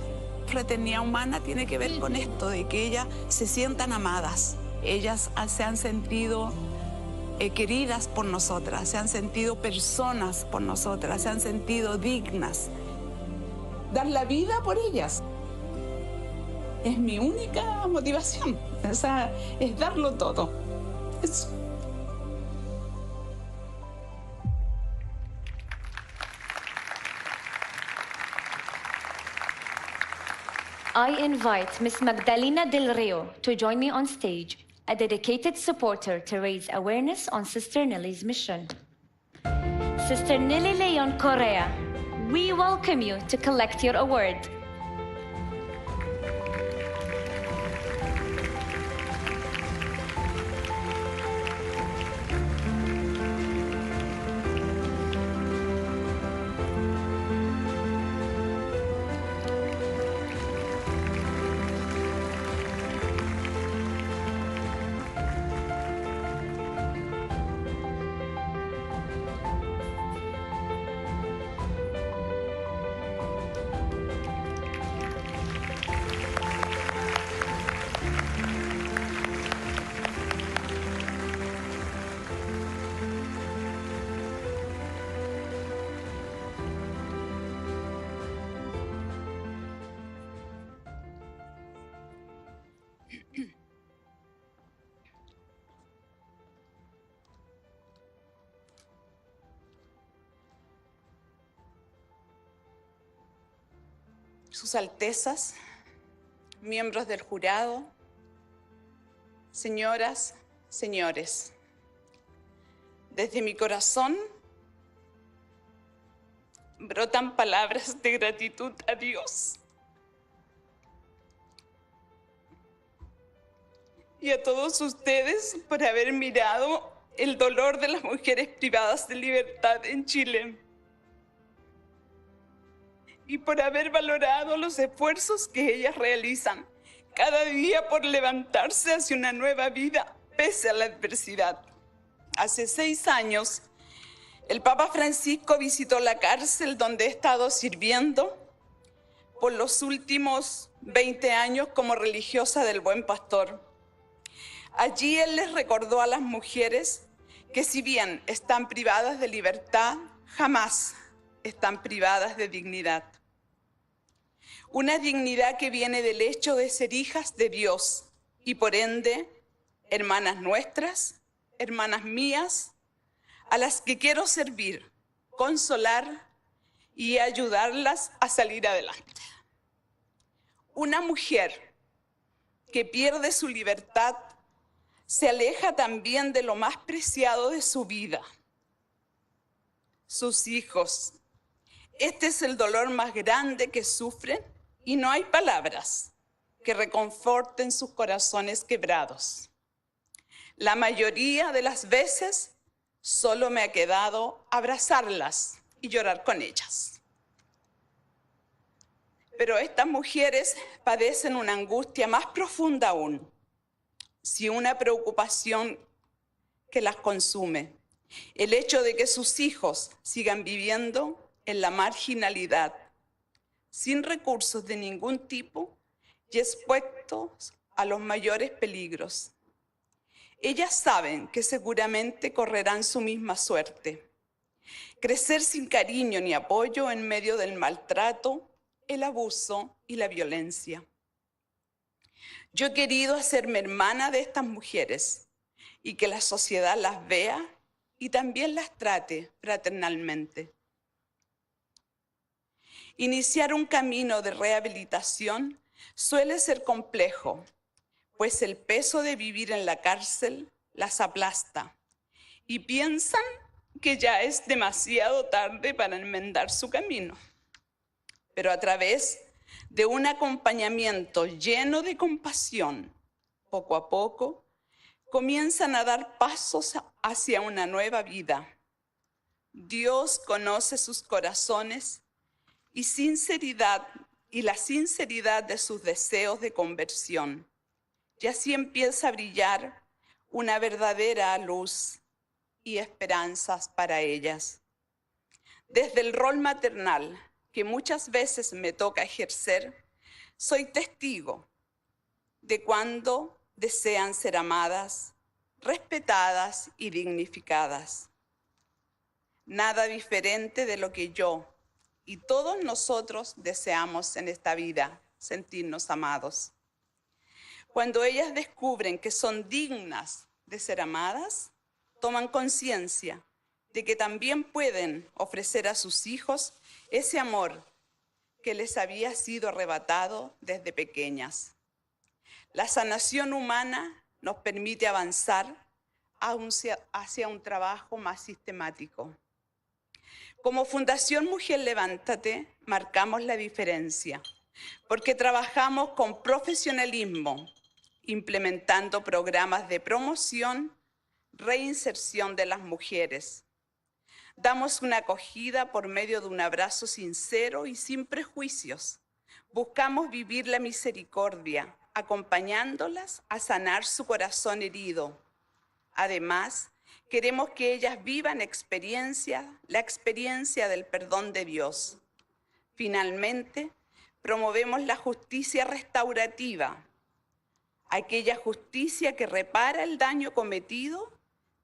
Fraternidad humana tiene que ver con esto, de que ellas se sientan amadas. Ellas se han sentido queridas por nosotras, se han sentido personas por nosotras, se han sentido dignas. Dar la vida por ellas es mi única motivación. O sea, es darlo todo. Eso.
I invite Ms. Magdalena Del Rio to join me on stage, a dedicated supporter to raise awareness on Sister Nelly's mission. Sister Nelly Leon Correa, we welcome you to collect your award.
Sus Altezas, miembros del jurado, señoras, señores, desde mi corazón brotan palabras de gratitud a Dios y a todos ustedes por haber mirado el dolor de las mujeres privadas de libertad en Chile y por haber valorado los esfuerzos que ellas realizan cada día por levantarse hacia una nueva vida pese a la adversidad. Hace 6 años, el Papa Francisco visitó la cárcel donde he estado sirviendo por los últimos 20 años como religiosa del Buen Pastor. Allí él les recordó a las mujeres que si bien están privadas de libertad, jamás están privadas de dignidad. Una dignidad que viene del hecho de ser hijas de Dios y por ende, hermanas nuestras, hermanas mías, a las que quiero servir, consolar y ayudarlas a salir adelante. Una mujer que pierde su libertad se aleja también de lo más preciado de su vida, sus hijos. Este es el dolor más grande que sufren y no hay palabras que reconforten sus corazones quebrados. La mayoría de las veces solo me ha quedado abrazarlas y llorar con ellas. Pero estas mujeres padecen una angustia más profunda aún, si una preocupación que las consume, el hecho de que sus hijos sigan viviendo en la marginalidad, sin recursos de ningún tipo y expuestos a los mayores peligros. Ellas saben que seguramente correrán su misma suerte. Crecer sin cariño ni apoyo en medio del maltrato, el abuso y la violencia. Yo he querido hacerme hermana de estas mujeres y que la sociedad las vea y también las trate fraternalmente. Iniciar un camino de rehabilitación suele ser complejo, pues el peso de vivir en la cárcel las aplasta y piensan que ya es demasiado tarde para enmendar su camino. Pero a través de un acompañamiento lleno de compasión, poco a poco, comienzan a dar pasos hacia una nueva vida. Dios conoce sus corazones y la sinceridad de sus deseos de conversión. Y así empieza a brillar una verdadera luz y esperanzas para ellas. Desde el rol maternal, que muchas veces me toca ejercer, soy testigo de cuando desean ser amadas, respetadas y dignificadas. Nada diferente de lo que yo y todos nosotros deseamos en esta vida, sentirnos amados. Cuando ellas descubren que son dignas de ser amadas, toman conciencia de que también pueden ofrecer a sus hijos ese amor que les había sido arrebatado desde pequeñas. La sanación humana nos permite avanzar hacia un trabajo más sistemático. Como Fundación Mujer Levántate, marcamos la diferencia, porque trabajamos con profesionalismo, implementando programas de promoción, reinserción de las mujeres. Damos una acogida por medio de un abrazo sincero y sin prejuicios. Buscamos vivir la misericordia, acompañándolas a sanar su corazón herido. Además, queremos que ellas vivan la experiencia del perdón de Dios. Finalmente, promovemos la justicia restaurativa, aquella justicia que repara el daño cometido,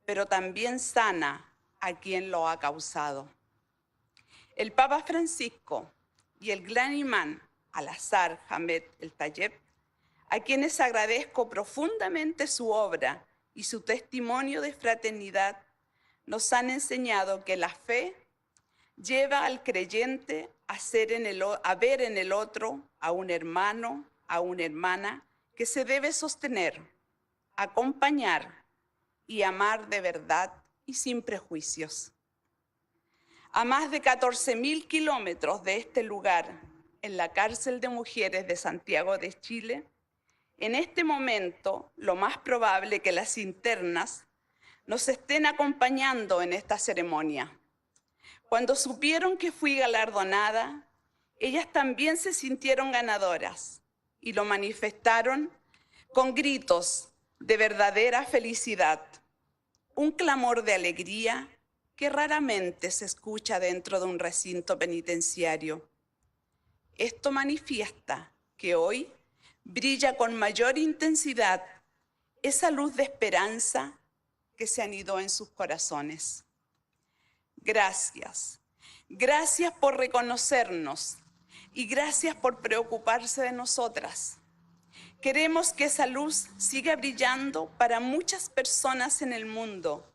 pero también sana a quien lo ha causado. El Papa Francisco y el gran imán Al-Azhar Hamed el-Tayeb, a quienes agradezco profundamente su obra y su testimonio de fraternidad, nos han enseñado que la fe lleva al creyente a ver en el otro a un hermano, a una hermana que se debe sostener, acompañar y amar de verdad y sin prejuicios. A más de 14.000 kilómetros de este lugar, en la cárcel de mujeres de Santiago de Chile, en este momento, lo más probable es que las internas nos estén acompañando en esta ceremonia. Cuando supieron que fui galardonada, ellas también se sintieron ganadoras y lo manifestaron con gritos de verdadera felicidad, un clamor de alegría que raramente se escucha dentro de un recinto penitenciario. Esto manifiesta que hoy brilla con mayor intensidad esa luz de esperanza que se anidó en sus corazones. Gracias. Gracias por reconocernos y gracias por preocuparse de nosotras. Queremos que esa luz siga brillando para muchas personas en el mundo.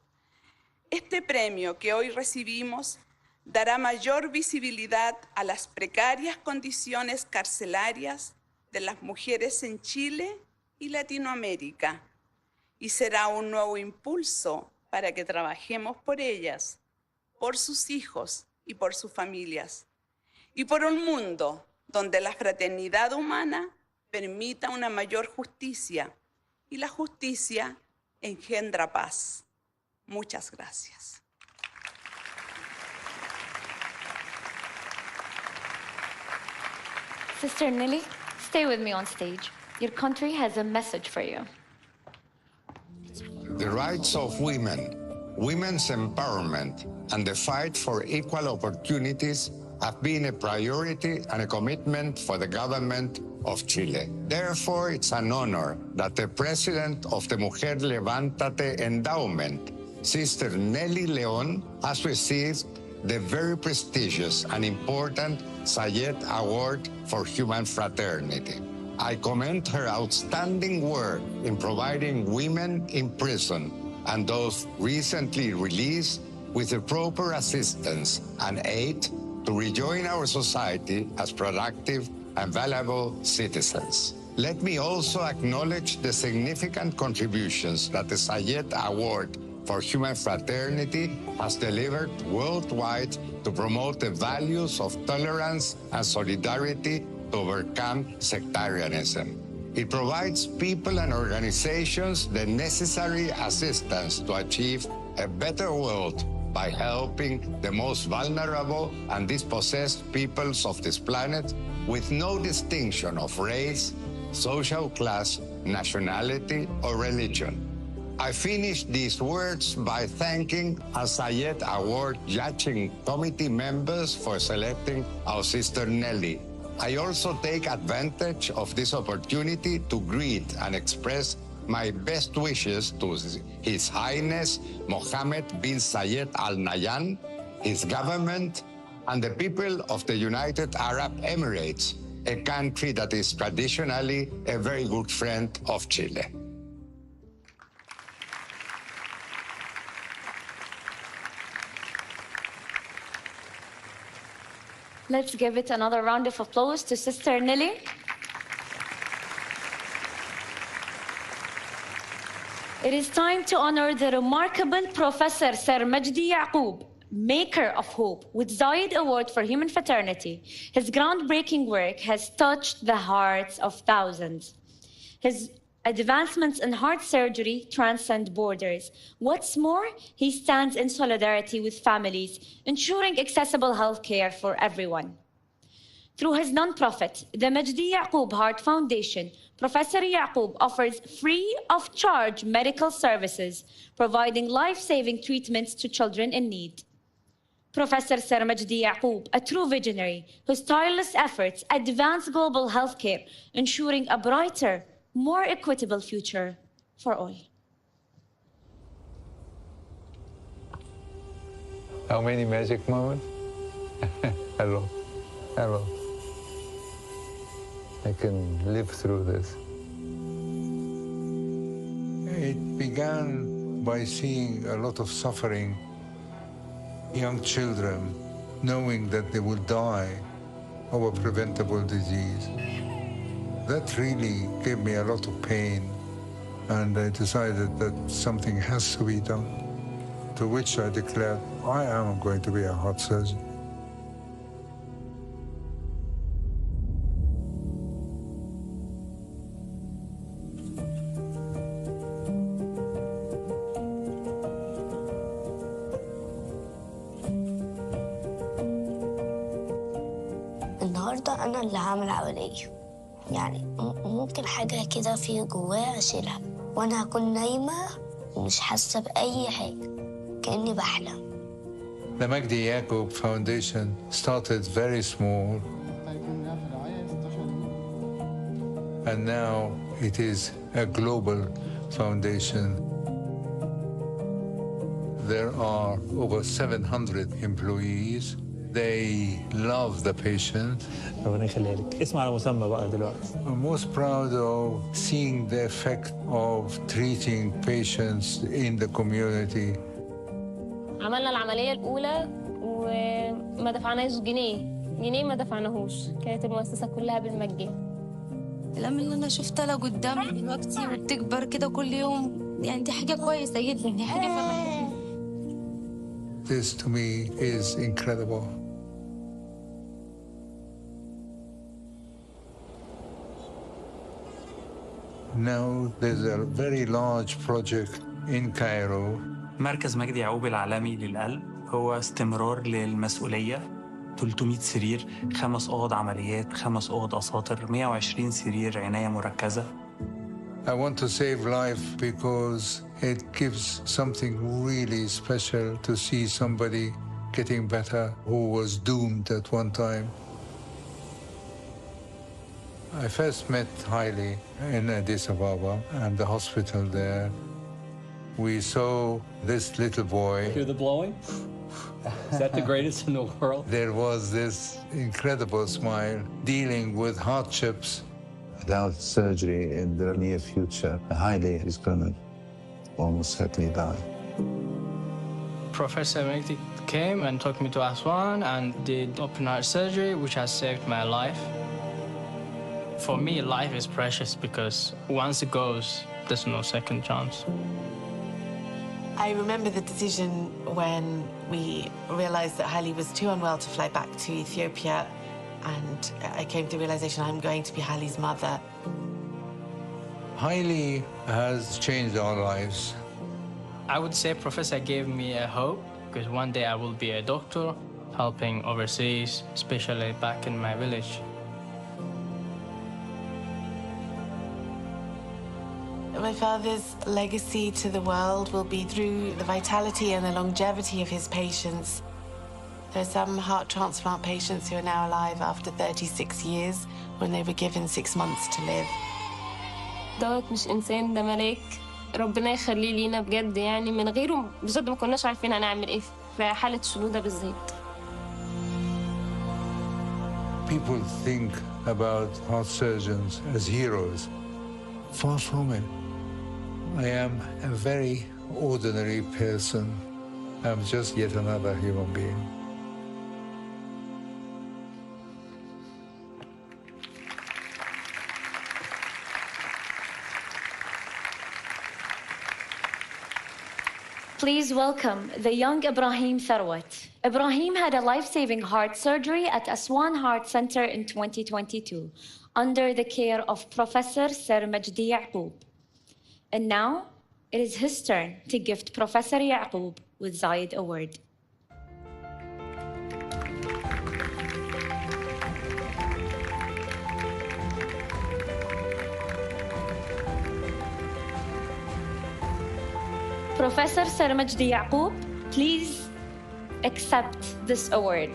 Este premio que hoy recibimos dará mayor visibilidad a las precarias condiciones carcelarias de las mujeres en Chile y Latinoamérica y será un nuevo impulso para que trabajemos por ellas, por sus hijos y por sus familias, y por un mundo donde la fraternidad humana permita una mayor justicia y la justicia engendra paz. Muchas gracias.
Sister Nelly, stay with me on stage. Your country has a message for you.
The rights of women, women's empowerment, and the fight for equal opportunities have been a priority and a commitment for the government of Chile. Therefore, it's an honor that the president of the Mujer Levántate Endowment, Sister Nelly León, has received the very prestigious and important Zayed Award for Human Fraternity. I commend her outstanding work in providing women in prison and those recently released with the proper assistance and aid to rejoin our society as productive and valuable citizens. Let me also acknowledge the significant contributions that the Zayed Award for Human Fraternity has delivered worldwide to promote the values of tolerance and solidarity to overcome sectarianism. It provides people and organizations the necessary assistance to achieve a better world by helping the most vulnerable and dispossessed peoples of this planet with no distinction of race, social class, nationality, or religion. I finish these words by thanking our Zayed Award judging committee members for selecting our sister Nelly. I also take advantage of this opportunity to greet and express my best wishes to His Highness Mohammed bin Zayed Al Nahyan, his government, and the people of the United Arab Emirates, a country that is traditionally a very good friend of Chile.
Let's give it another round of applause to Sister Nelly. It is time to honor the remarkable Professor Sir Magdi Yaqub, maker of hope, with Zayed Award for Human Fraternity. His groundbreaking work has touched the hearts of thousands. His advancements in heart surgery transcend borders. What's more, he stands in solidarity with families, ensuring accessible health care for everyone. Through his nonprofit, the Magdi Yaqub Heart Foundation, Professor Yaqub offers free of charge medical services, providing life-saving treatments to children in need. Professor Sir Magdi Yaqub, a true visionary whose tireless efforts advance global healthcare, ensuring a brighter, more equitable future for all.
How many magic moments? Hello, hello. I can live through this.
It began by seeing a lot of suffering, young children knowing that they will die of a preventable disease. That really gave me a lot of pain, and I decided that something has to be done, to which I declared, I am going to be a heart surgeon.
النهارده أنا اللي هعمل عملية، يعني ممكن حاجة كده في جوايا أشيلها وأنا هكون نايمة ومش حاسة بأي حاجة، كأني بحلم.
The Magdi Yaqub Foundation started very small, and now it is a global foundation. There are over 700 employees. They love the patient.
ربنا يخليها لك. اسمع على مسمى بقى دلوقتي.
I'm most proud of seeing the effect of treating patients in the community.
عملنا العملية الأولى وما دفعناش جنيه ما دفعناهوش، كانت المؤسسة كلها بالمجان.
الألم اللي أنا شفتها لها قدامي دلوقتي وبتكبر كده كل يوم، يعني دي حاجة كويسة جدا، دي حاجة فرحتني.
This to me is incredible. Now there's a very large project in Cairo.
مركز مجدي يعقوب العالمي للقلب هو استمرار للمسؤولية. 300 سرير، 5 أوض عمليات، 5 أوض أساطر، 120 سرير عناية مركزة.
I want to save life because it gives something really special to see somebody getting better who was doomed at one time. I first met Haile in Addis Ababa and the hospital there. We saw this little boy.
Hear the blowing? Is that the greatest in the world?
There was this incredible smile, dealing with hardships.
Without surgery in the near future, Haile is going to almost certainly die.
Professor Magdi came and took me to Aswan and did open heart surgery, which has saved my life. For me, life is precious because once it goes, there's no second chance.
I remember the decision when we realized that Haile was too unwell to fly back to Ethiopia, and I came to the realization I'm going to be Hali's mother.
Haile has changed our lives.
I would say Professor gave me a hope, because one day I will be a doctor, helping overseas, especially back in my village.
My father's legacy to the world will be through the vitality and the longevity of his patients. There are some heart transplant patients who are now alive after 36 years when they were given 6 months to live.
دوت مش إنسان، ده ملاك ربنا يخليه لينا بجد، يعني من غيره بجد ما كناش عارفين هنعمل إيه في حالة شنودة بالذات.
People think about heart surgeons as heroes. Far from it. I am a very ordinary person. I'm just yet another human being.
Please welcome the young Ibrahim Tharwat. Ibrahim had a life-saving heart surgery at Aswan Heart Center in 2022 under the care of Professor Sir Magdi Yaqub. And now, it is his turn to gift Professor Yaqub with Zaid Award. Professor Sir Magdi Yaqub, please accept this award.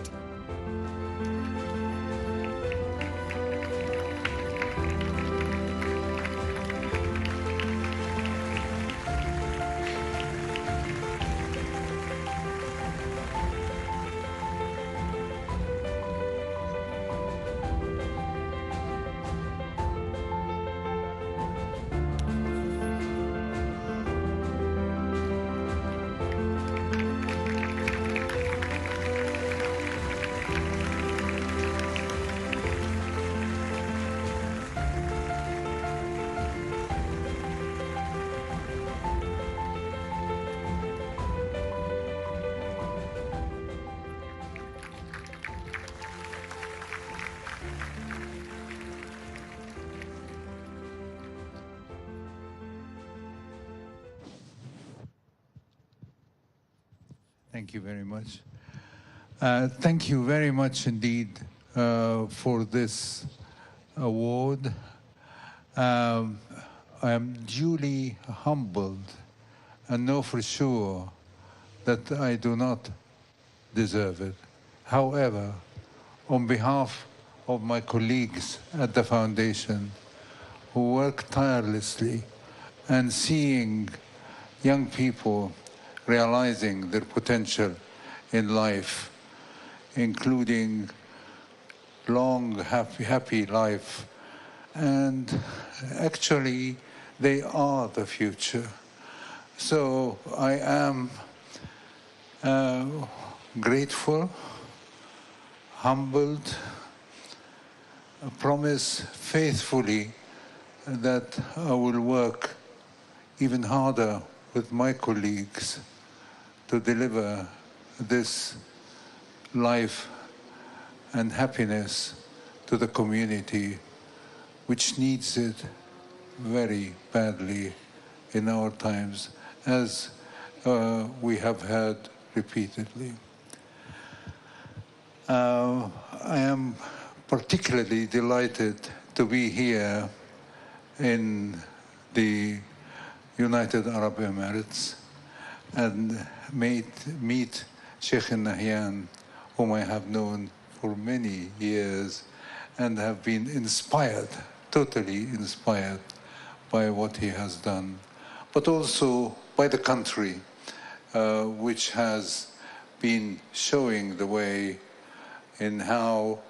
Thank you very much. Thank you very much indeed for this award. I am duly humbled and know for sure that I do not deserve it. However, on behalf of my colleagues at the Foundation who work tirelessly and seeing young people realizing their potential in life, including long, happy life. And actually, they are the future. So I am grateful, humbled, promise faithfully that I will work even harder with my colleagues to deliver this life and happiness to the community, which needs it very badly in our times, as we have heard repeatedly. I am particularly delighted to be here in the United Arab Emirates and meet Sheikh Nahyan, whom I have known for many years and have been inspired, totally inspired by what he has done, but also by the country, which has been showing the way in how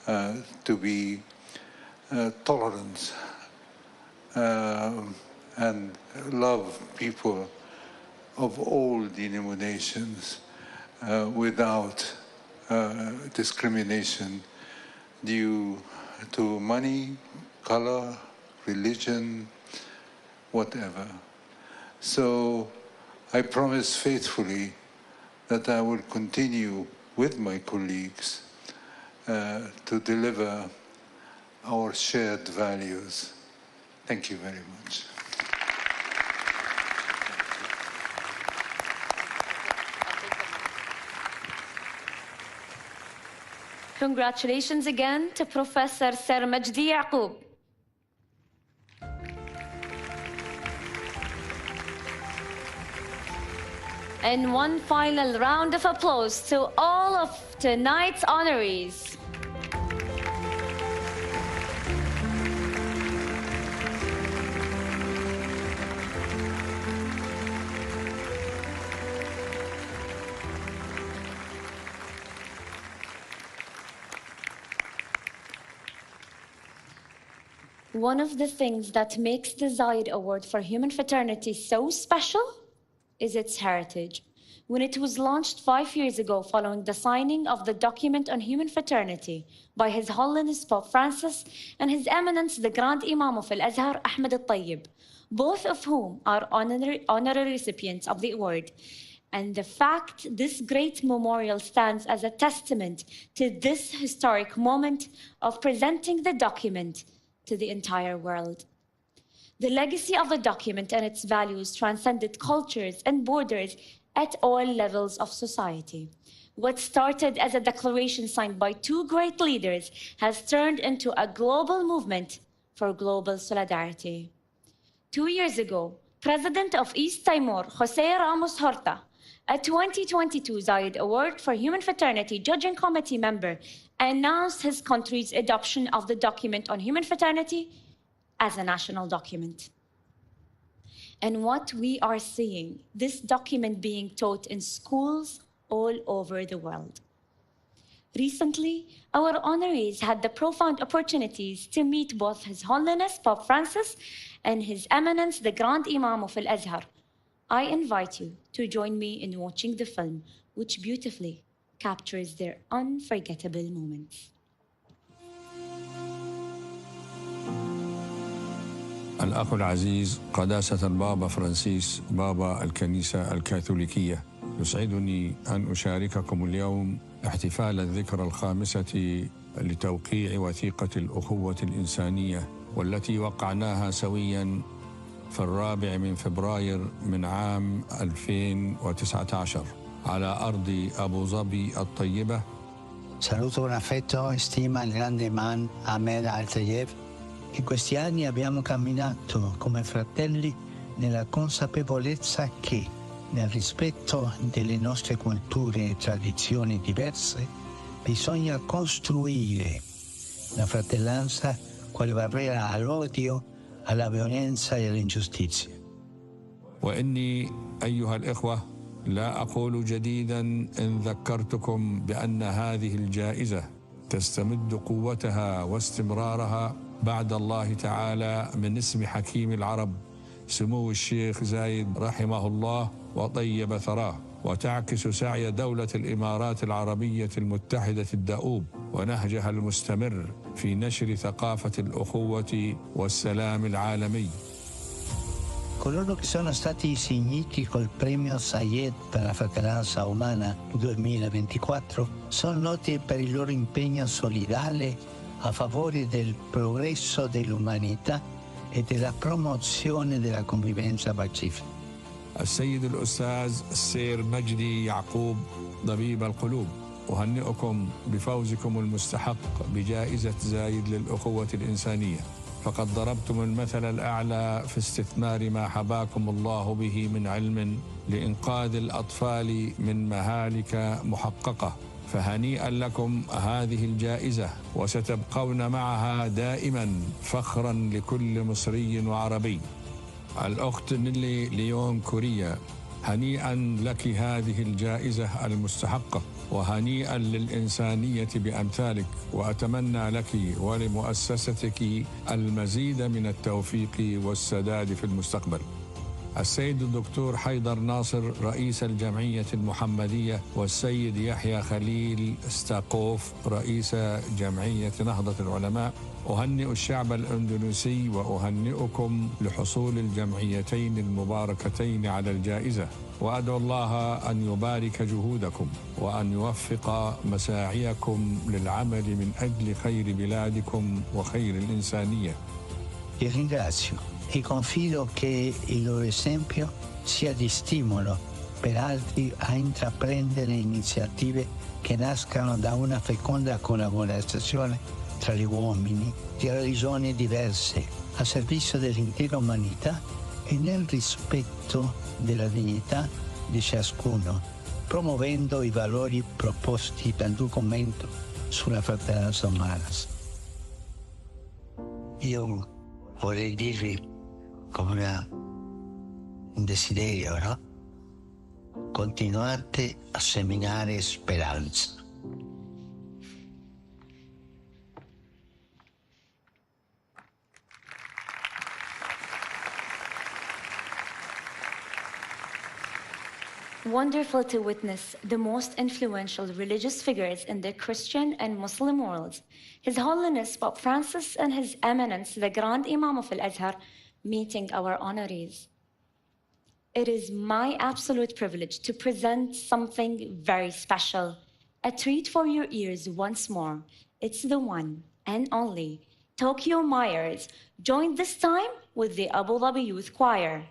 to be tolerant and love people of all denominations without discrimination due to money, color, religion, whatever. So I promise faithfully that I will continue with my colleagues to deliver our shared values. Thank you very much.
Congratulations again to Professor Sir Magdi Yaqub. And one final round of applause to all of tonight's honorees. One of the things that makes the Zayed Award for Human Fraternity so special is its heritage. When it was launched 5 years ago following the signing of the document on human fraternity by His Holiness Pope Francis and His Eminence the Grand Imam of Al-Azhar, Ahmed al-Tayyib, both of whom are honorary recipients of the award. And the fact this great memorial stands as a testament to this historic moment of presenting the document to the entire world. The legacy of the document and its values transcended cultures and borders at all levels of society. What started as a declaration signed by two great leaders has turned into a global movement for global solidarity. 2 years ago, President of East Timor, José Ramos Horta, a 2022 Zayed Award for Human Fraternity Judging Committee member, announced his country's adoption of the document on human fraternity as a national document. And what we are seeing, this document being taught in schools all over the world. Recently, our honorees had the profound opportunities to meet both His Holiness Pope Francis and His Eminence the Grand Imam of Al-Azhar. I invite you to join me in watching the film, which beautifully captures their unforgettable moments.
الأخ العزيز قداسة البابا فرانسيس بابا الكنيسة الكاثوليكية، يسعدني أن أشارككم اليوم احتفال الذكرى 5 لتوقيع وثيقة الأخوة الإنسانية، والتي وقعناها سوياً في 4 فبراير من عام 2019 على أرض أبو ظبي الطيبة.
Saluto con affetto e stima il grande Imam Ahmed al-Tayyib. In questi anni abbiamo camminato come fratelli nella consapevolezza che, nel rispetto delle nostre culture e tradizioni diverse, bisogna costruire la fratellanza quale barriera all'odio, alla violenza e all'ingiustizia.
وإني أيها الإخوة لا أقول جديداً إن ذكرتكم بأن هذه الجائزة تستمد قوتها واستمرارها بعد الله تعالى من اسم حكيم العرب سمو الشيخ زايد رحمه الله وطيب ثراه، وتعكس سعي دولة الإمارات العربية المتحدة الدؤوب ونهجها المستمر في نشر ثقافة الأخوة والسلام العالمي.
Coloro che sono stati insigniti col premio Zayed per la fratellanza umana 2024 sono noti per il loro impegno solidale a favore del progresso dell'umanità e della promozione della convivenza pacifica.
السيد الأستاذ السير مجدي يعقوب طبيب القلوب، أهنئكم بفوزكم المستحق بجائزة زايد للأخوة الإنسانية، فقد ضربتم المثل الأعلى في استثمار ما حباكم الله به من علم لإنقاذ الأطفال من مهالك محققة، فهنيئا لكم هذه الجائزة، وستبقون معها دائما فخرا لكل مصري وعربي. الأخت نيلي ليون كوريا، هنيئا لك هذه الجائزة المستحقة، وهنيئا للإنسانية بأمثالك، وأتمنى لك ولمؤسستك المزيد من التوفيق والسداد في المستقبل. السيد الدكتور حيدر ناصر رئيس الجمعية المحمدية، والسيد يحيى خليل ستاقوف رئيس جمعية نهضة العلماء، أهنئ الشعب الأندونيسي وأهنئكم لحصول الجمعيتين المباركتين على الجائزة، وأدعو الله أن يبارك جهودكم وأن يوفق مساعيكم للعمل من أجل خير بلادكم وخير الإنسانية.
Ti ringrazio e confido che il loro esempio sia di stimolo per altri a intraprendere iniziative che nascano da una feconda collaborazione tra gli uomini di religioni diverse a servizio dell'intera umanità e nel rispetto della dignità di ciascuno, promuovendo i valori proposti dal documento sulla fratellanza umana. Io vorrei dirvi come un desiderio, no? Continuate a seminare speranza.
Wonderful to witness the most influential religious figures in the Christian and Muslim worlds, His Holiness Pope Francis and His Eminence, the Grand Imam of Al-Azhar, meeting our honorees. It is my absolute privilege to present something very special, a treat for your ears once more. It's the one and only Tokyo Myers, joined this time with the Abu Dhabi Youth Choir.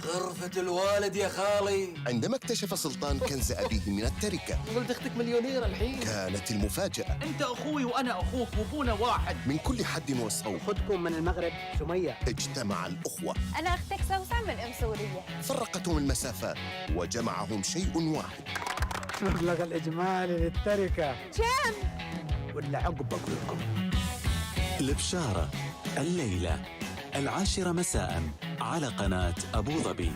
غرفة الوالد يا خالي.
عندما اكتشف سلطان كنز أبيه من التركة،
ولد أختك مليونيرة الحين.
كانت المفاجأة.
أنت أخوي وأنا أخوك وأبونا واحد.
من كل حد وصوب.
أختكم من المغرب سمية.
اجتمع الأخوة.
أنا أختك سوسن من أم سورية.
فرقتهم المسافات وجمعهم شيء واحد.
مبلغ الإجمالي للتركة
كم؟
ولا عقب أقول لكم.
البشارة الليلة 10 مساء على قناة أبو ظبي.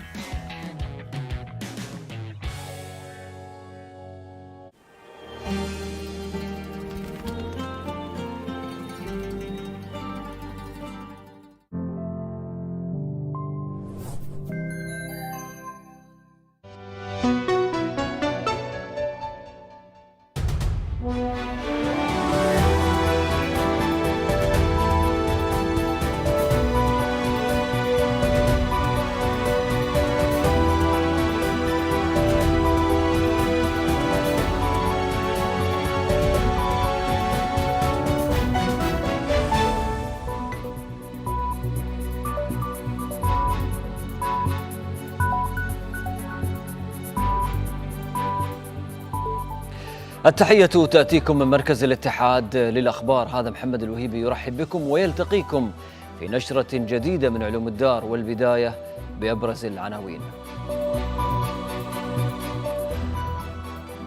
التحية تأتيكم من مركز الاتحاد للأخبار. هذا محمد الوهيبي يرحب بكم ويلتقيكم في نشرة جديدة من علوم الدار، والبداية بأبرز العناوين.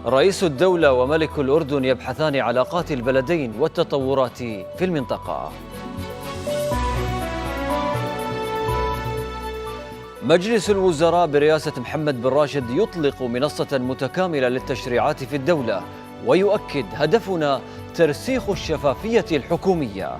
رئيس الدولة وملك الأردن يبحثان علاقات البلدين والتطورات في المنطقة. مجلس الوزراء برئاسة محمد بن راشد يطلق منصة متكاملة للتشريعات في الدولة ويؤكد هدفنا ترسيخ الشفافية الحكومية.